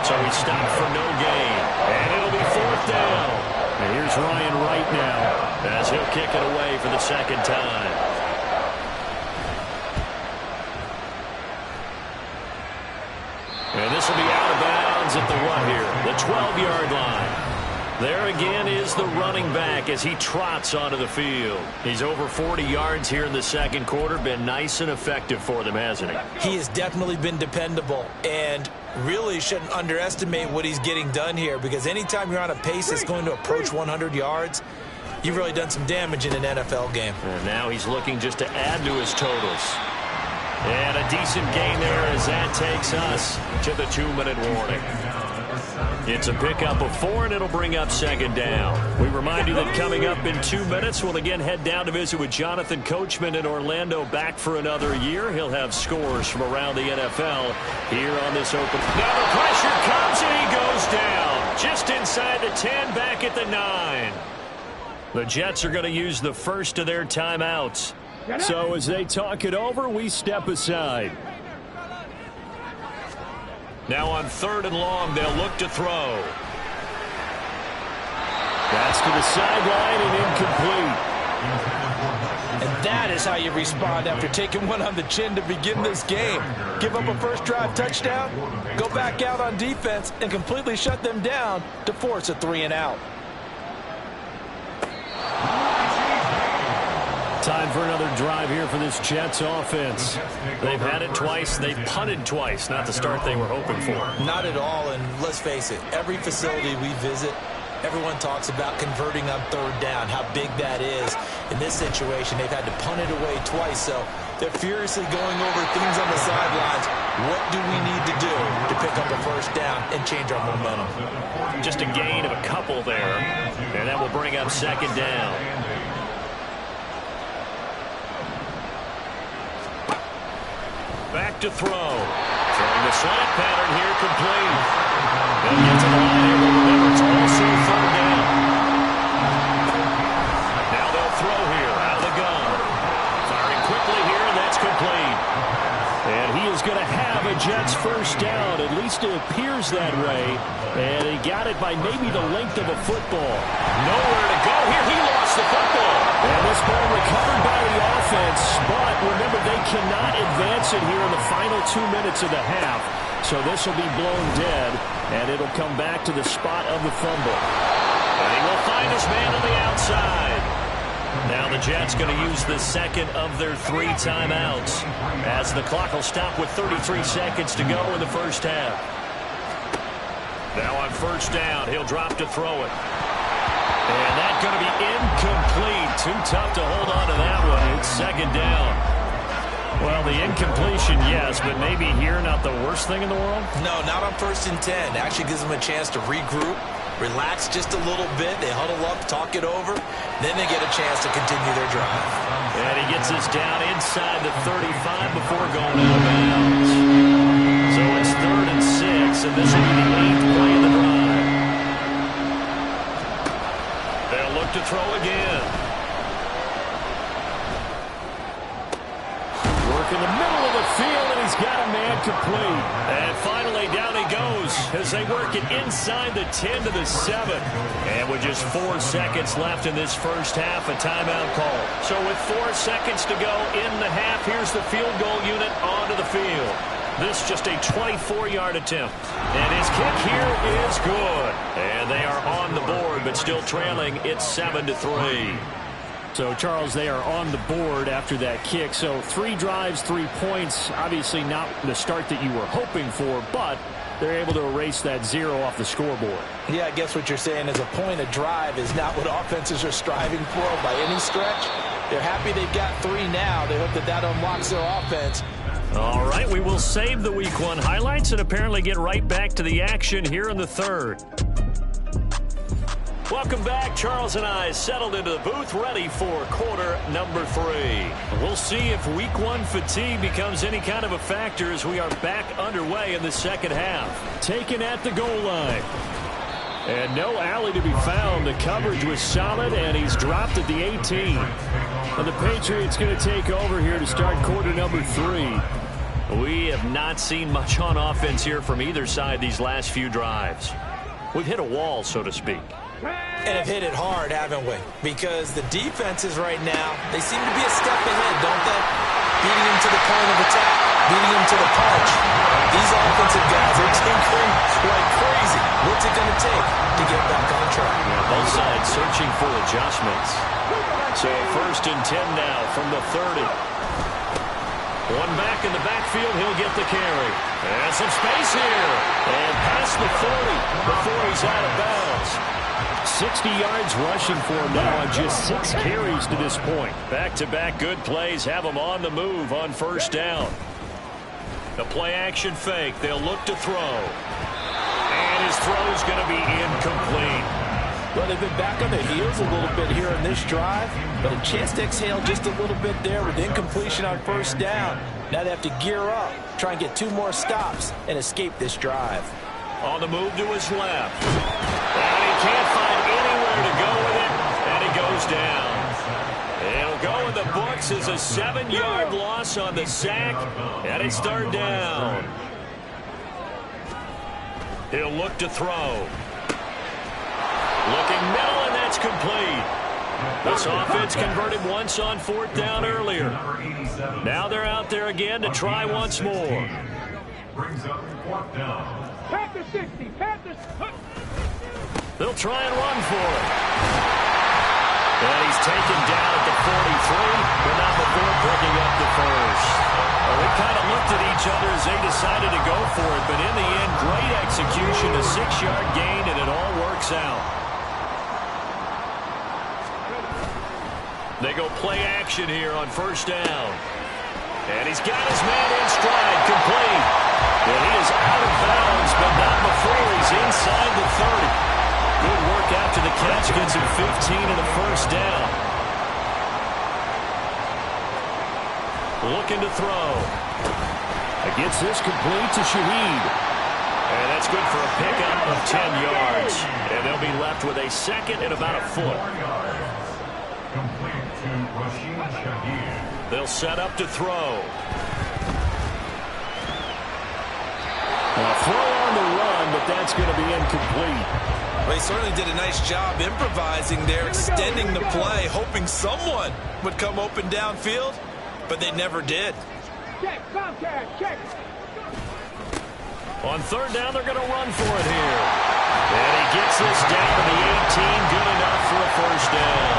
So he stopped for no gain. And it'll be 4th down. And here's Ryan Wright now as he'll kick it away for the second time. And this will be out of bounds at the what here? The 12-yard line. There again is the running back as he trots onto the field. He's over 40 yards here in the second quarter. Been nice and effective for them, hasn't he? He has definitely been dependable and really shouldn't underestimate what he's getting done here, because anytime you're on a pace that's going to approach 100 yards, you've really done some damage in an NFL game. And now he's looking just to add to his totals. And a decent gain there as that takes us to the 2-minute warning. It's a pickup of 4, and it'll bring up second down. We remind you that coming up in 2 minutes, we'll again head down to visit with Jonathan Coachman in Orlando, back for another year. He'll have scores from around the NFL here on this open. Now the pressure comes, and he goes down. Just inside the 10, back at the 9. The Jets are going to use the first of their timeouts. So as they talk it over, we step aside. Now on 3rd and long, they'll look to throw. That's to the sideline and incomplete. And that is how you respond after taking one on the chin to begin this game. Give up a first drive touchdown, go back out on defense, and completely shut them down to force a 3-and-out. Time for another drive here for this Jets offense. They've had it twice. They've punted twice. Not the start they were hoping for. Not at all, and let's face it, every facility we visit, everyone talks about converting on 3rd down, how big that is. In this situation, they've had to punt it away twice, so they're furiously going over things on the sidelines. What do we need to do to pick up a first down and change our momentum? Just a gain of a couple there, and that will bring up second down. Back to throw. Throwing the slant pattern here, complete. They'll get to the line here, but remember, it's also 3rd down. Now they'll throw here, out of the gun. Firing quickly here, and that's complete. And he is going to have a Jets first down. At least it appears that way. And he got it by maybe the length of a football. Nowhere to go here. He lost the football. And this ball recovered by the offense. But remember, they cannot advance it here in the final 2 minutes of the half. So this will be blown dead. And it'll come back to the spot of the fumble. And he will find his man on the outside. Now the Jets going to use the second of their 3 timeouts as the clock will stop with 33 seconds to go in the first half. Now on first down, he'll drop to throw it. And that's going to be incomplete. Too tough to hold on to that one. It's second down. Well, the incompletion, yes, but maybe here not the worst thing in the world? No, not on 1st and 10. Actually gives them a chance to regroup, relax just a little bit. They huddle up, talk it over. Then they get a chance to continue their drive. And he gets this down inside the 35 before going out of bounds. So it's 3rd and 6, and this will be the 8th play of the drive. They'll look to throw again. Work in the middle of the field, and he's got a man complete. And finally, down he goes as they work it inside the 10 to the 7. And with just 4 seconds left in this first half, a timeout call. So with 4 seconds to go in the half, here's the field goal unit onto the field. This just a 24-yard attempt. And his kick here is good. And they are on the board, but still trailing. It's 7-3. So, Charles, they are on the board after that kick. So 3 drives, 3 points. Obviously not the start that you were hoping for, but they're able to erase that 0 off the scoreboard. Yeah, I guess what you're saying is a point a drive is not what offenses are striving for by any stretch. They're happy they've got 3 now. They hope that that unlocks their offense. All right, we will save the Week 1 highlights and apparently get right back to the action here in the 3rd. Welcome back. Charles and I settled into the booth, ready for quarter number 3. We'll see if Week 1 fatigue becomes any kind of a factor as we are back underway in the second half. Taken at the goal line. And no alley to be found. The coverage was solid, and he's dropped at the 18. And the Patriots going to take over here to start quarter number 3. We have not seen much on offense here from either side these last few drives. We've hit a wall, so to speak. And have hit it hard, haven't we? Because the defenses right now, they seem to be a step ahead, don't they? Beating them to the point of attack, beating them to the punch. These offensive guys are tinkering like crazy. What's it going to take to get back on track? Both sides searching for adjustments. So 1st and 10 now from the 30. One back in the backfield, he'll get the carry. And some space here. And past the 40 before he's out of bounds. 60 yards rushing for him now on just 6 carries to this point. Back-to-back good plays have him on the move on 1st down. The play-action fake. They'll look to throw. And his throw's going to be incomplete. Well, they've been back on their heels a little bit here in this drive, but a chance to exhale just a little bit there with incompletion on 1st down. Now they have to gear up, try and get 2 more stops, and escape this drive. On the move to his left. And he can't find anywhere to go with it, and he goes down. It'll go in the books as a 7-yard loss on the sack, and it's 3rd down. He'll look to throw. Looking middle, and that's complete. This offense converted once on 4th down earlier. Now they're out there again to try once more. Brings up 4th down. Panther 60, Panthers. They'll try and run for it. And he's taken down at the 43, but not before picking up the 1st. Well, they kind of looked at each other as they decided to go for it, but in the end, great execution, a 6-yard gain, and it all works out. They go play action here on 1st down. And he's got his man in stride, complete. And he is out of bounds, but not before he's inside the 30. Good work after the catch, gets him 15 and a 1st down. Looking to throw. Gets this complete to Shaheed. And that's good for a pickup of 10 yards. And they'll be left with a 2nd and about a foot. Complete to Rashid Shaheed. They'll set up to throw. A throw on the run, but that's going to be incomplete. Well, he certainly did a nice job improvising there, extending the play, hoping someone would come open downfield, but they never did. Check, Comcast, check. On 3rd down, they're going to run for it here. And he gets this down to the 18, good enough for a 1st down.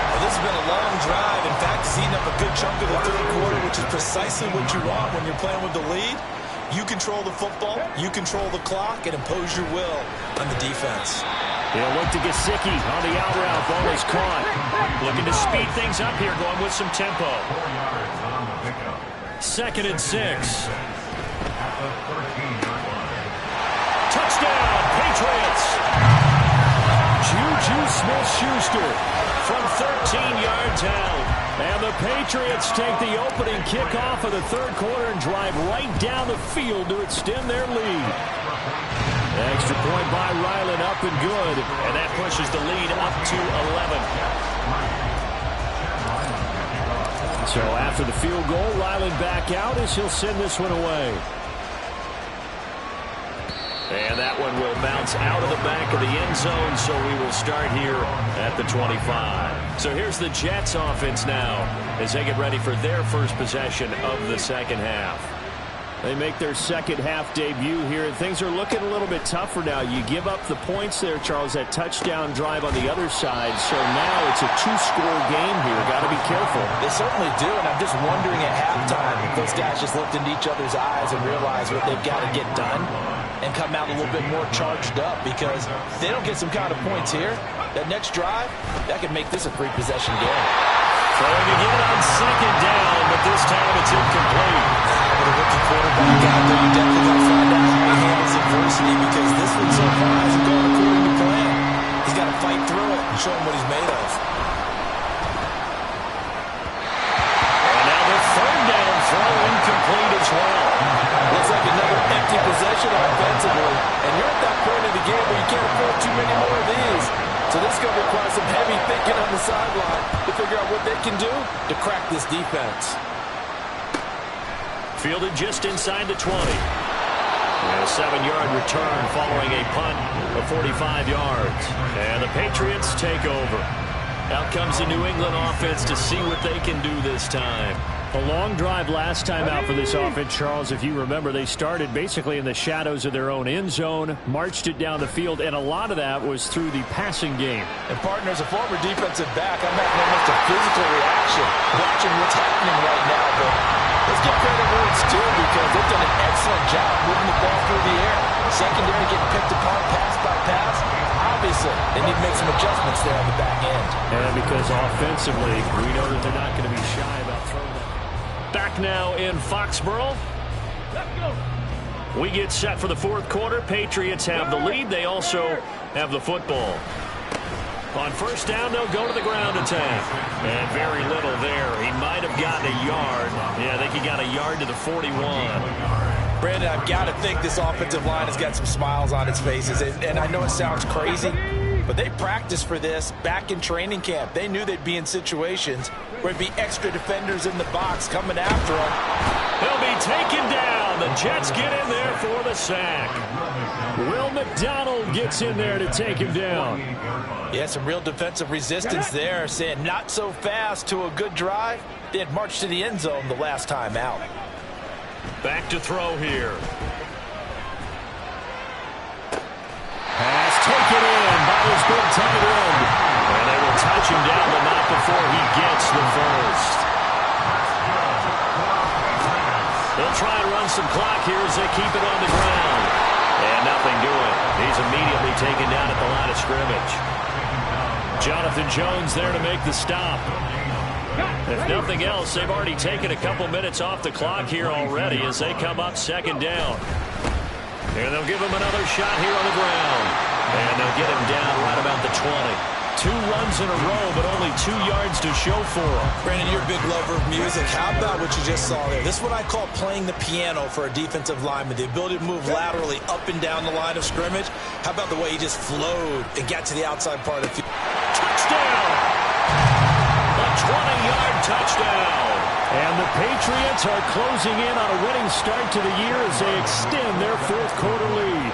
Well, this has been a long drive. In fact, it's eaten up a good chunk of the 3rd quarter, which is precisely what you want when you're playing with the lead. You control the football, you control the clock, and impose your will on the defense. He'll look to Gesicki on the out route. Ball is caught. Looking to speed things up here, going with some tempo. 4 yards on 2nd and 6. Touchdown, Patriots! Juju Smith-Schuster from 13 yards out. And the Patriots take the opening kickoff of the third quarter and drive right down the field to extend their lead. Extra point by Ryland, up and good. And that pushes the lead up to 11. So after the field goal, Ryland back out as he'll send this one away. And that one will bounce out of the back of the end zone, so we will start here at the 25. So here's the Jets offense now as they get ready for their first possession of the second half. They make their second half debut here, and things are looking a little bit tougher now. You give up the points there, Charles, that touchdown drive on the other side. So now it's a 2-score game here. Got to be careful. They certainly do, and I'm just wondering at halftime if those guys just looked into each other's eyes and realized what they've got to get done and come out a little bit more charged up, because if they don't get some kind of points here, that next drive, that could make this a 3-possession game. Throwing again on second down, but this time it's incomplete. With a rookie quarterback out there, you definitely got to find out how he handles adversity, because this one so far hasn't gone according to plan. He's got to fight through it and show him what he's made of. And now the third down throw incomplete as well. Looks like another empty possession offensively, and you're at that point in the game where you can't afford too many more of these. So this is going to require some heavy thinking on the sideline to figure out what they can do to crack this defense. Fielded just inside the 20. And a 7-yard return following a punt of 45 yards. And the Patriots take over. Out comes the New England offense to see what they can do this time. A long drive last time out for this offense, Charles. If you remember, they started basically in the shadows of their own end zone, marched it down the field, and a lot of that was through the passing game. And partners, a former defensive back, I'm having almost a physical reaction watching what's happening right now. But let's give credit where it's due, because they've done an excellent job moving the ball through the air. Secondary getting picked apart pass by pass. Obviously, they need to make some adjustments there on the back end. And because offensively, we know that they're not going to be shy about throwing that. Back now in Foxborough. We get set for the fourth quarter. Patriots have the lead. They also have the football. On first down, they'll go to the ground attack. And very little there. He might have gotten a yard. Yeah, I think he got a yard to the 41. Brandon, I've got to think this offensive line has got some smiles on its faces. And I know it sounds crazy, but they practiced for this back in training camp. They knew they'd be in situations where there'd be extra defenders in the box coming after them. He'll be taken down. The Jets get in there for the sack. Will McDonald gets in there to take him down. Yeah, some real defensive resistance there, saying not so fast to a good drive. They had marched to the end zone the last time out. Back to throw here. Pass taken in by his big tight end. And they will touch him down, but not before he gets the first. They'll try and run some clock here as they keep it on the ground. And nothing doing. He's immediately taken down at the line of scrimmage. Jonathan Jones there to make the stop. If nothing else, they've already taken a couple minutes off the clock here already as they come up second down. And they'll give him another shot here on the ground. And they'll get him down right about the 20. 2 runs in a row, but only 2 yards to show for him. Brandon, you're a big lover of music. How about what you just saw there? This is what I call playing the piano for a defensive lineman. The ability to move laterally up and down the line of scrimmage. How about the way he just flowed and got to the outside part of the field? Touchdown! A 20-yard touchdown. And the Patriots are closing in on a winning start to the year as they extend their fourth quarter lead.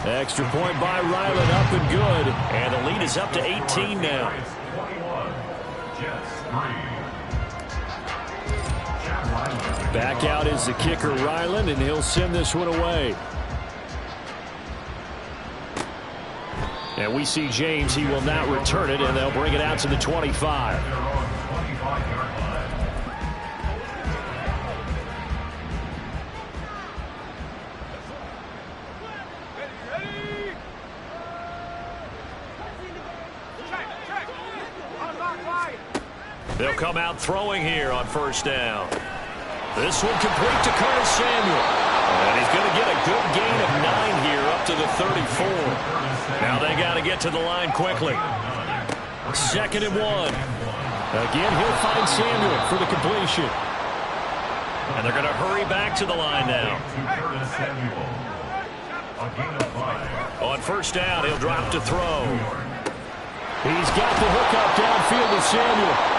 Extra point by Ryland, up and good. And the lead is up to 18 now. Back out is the kicker, Ryland, and he'll send this one away. And we see James. He will not return it, and they'll bring it out to the 25. He'll come out throwing here on first down. This one complete to Curtis Samuel. And he's going to get a good gain of 9 here up to the 34. Now they got to get to the line quickly. 2nd and 1. Again, he'll find Samuel for the completion. And they're going to hurry back to the line now. On first down, he'll drop to throw. He's got the hook up downfield with Samuel.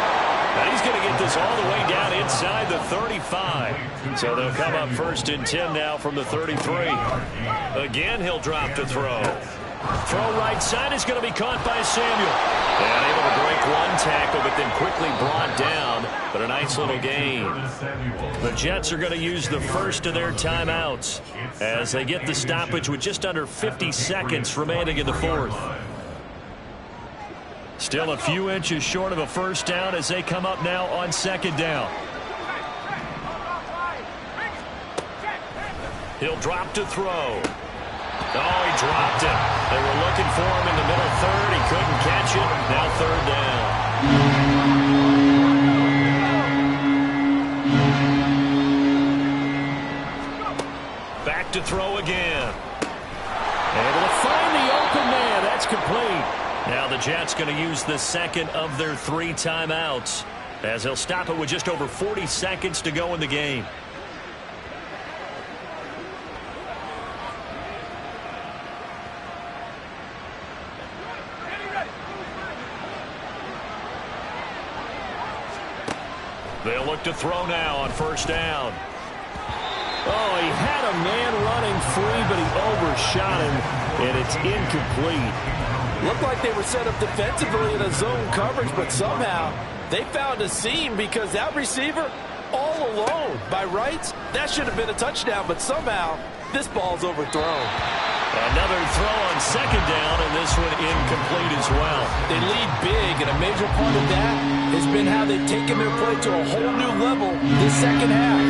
And he's going to get this all the way down inside the 35. So they'll come up 1st and 10 now from the 33. Again, he'll drop to throw. Throw right side is going to be caught by Samuel. And able to break one tackle, but then quickly brought down. But a nice little gain. The Jets are going to use the first of their timeouts as they get the stoppage with just under 50 seconds remaining in the 4th. Still a few inches short of a first down as they come up now on 2nd down. He'll drop to throw. Oh, he dropped it. They were looking for him in the middle 3rd. He couldn't catch it. Now 3rd down. Back to throw again. Able to find the open man. That's complete. Now the Jets going to use the 2nd of their 3 timeouts as they'll stop it with just over 40 seconds to go in the game. They'll look to throw now on first down. Oh, he had a man running free, but he overshot him, and it's incomplete. Looked like they were set up defensively in a zone coverage, but somehow they found a seam because that receiver all alone. By rights, that should have been a touchdown, but somehow this ball's overthrown. Another throw on 2nd down, and this one incomplete as well. They lead big, and a major part of that has been how they've taken their play to a whole new level this 2nd half.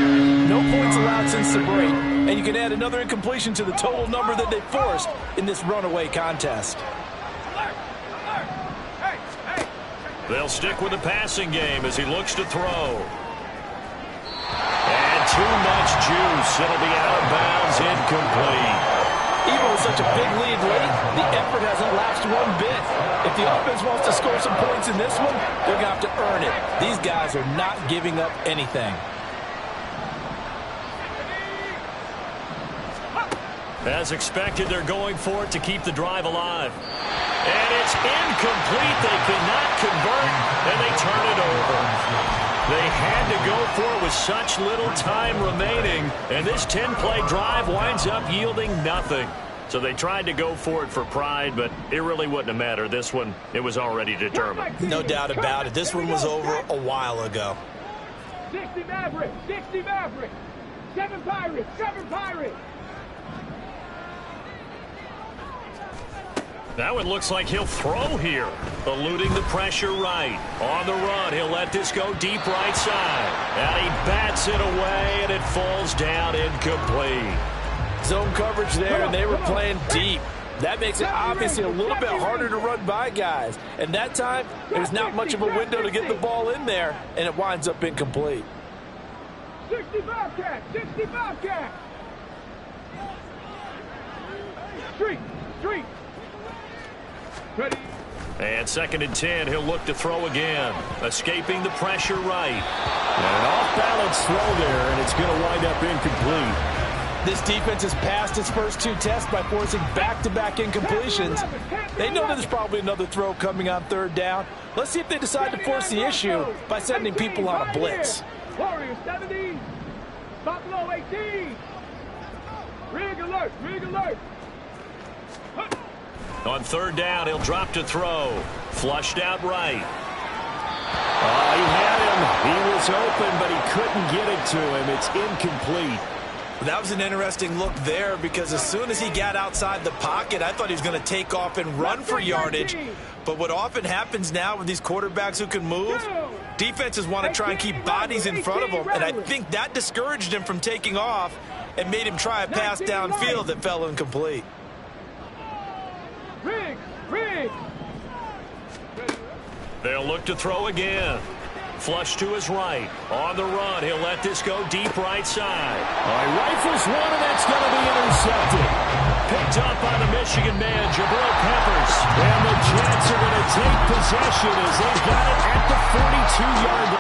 No points allowed since the break, and you can add another incompletion to the total number that they forced in this runaway contest. They'll stick with the passing game as he looks to throw. And too much juice. It'll be out of bounds, incomplete. Even with such a big lead late, the effort hasn't lapsed one bit. If the offense wants to score some points in this one, they're going to have to earn it. These guys are not giving up anything. As expected, they're going for it to keep the drive alive. And it's incomplete. They cannot convert, and they turn it over. They had to go for it with such little time remaining, and this 10-play drive winds up yielding nothing. So they tried to go for it for pride, but it really wouldn't have mattered. This one, it was already determined. No doubt about it. This one was over a while ago. 60 Mavericks, 60 Mavericks, 7 Pirates, 7 Pirates. Now it looks like he'll throw here, eluding the pressure right. On the run, he'll let this go deep right side. And he bats it away, and it falls down incomplete. Zone coverage there, and they were playing deep. That makes it obviously a little bit harder to run by guys. And that time, there's not much of a window to get the ball in there, and it winds up incomplete. 60 Bobcat, 60 Bobcat. Street. Ready. And 2nd and 10, he'll look to throw again. Escaping the pressure right. And an off-balance throw there, and it's going to wind up incomplete. This defense has passed its first 2 tests by forcing back-to-back incompletions. They know there's probably another throw coming on 3rd down. Let's see if they decide to force the issue by sending people on a blitz. Warriors 70, Buffalo 18. Rig alert, rig alert. On 3rd down, he'll drop to throw. Flushed out right. Oh, he had him. He was open, but he couldn't get it to him. It's incomplete. That was an interesting look there because as soon as he got outside the pocket, I thought he was going to take off and run for yardage. But what often happens now with these quarterbacks who can move, defenses want to try and keep bodies in front of them. And I think that discouraged him from taking off and made him try a pass downfield that fell incomplete. Rig. They'll look to throw again. Flush to his right. On the run, he'll let this go deep right side. Rifles one, and that's going to be intercepted. Picked up by the Michigan man, Jabril Peppers. And the Jets are going to take possession as they've got it at the 42-yard line.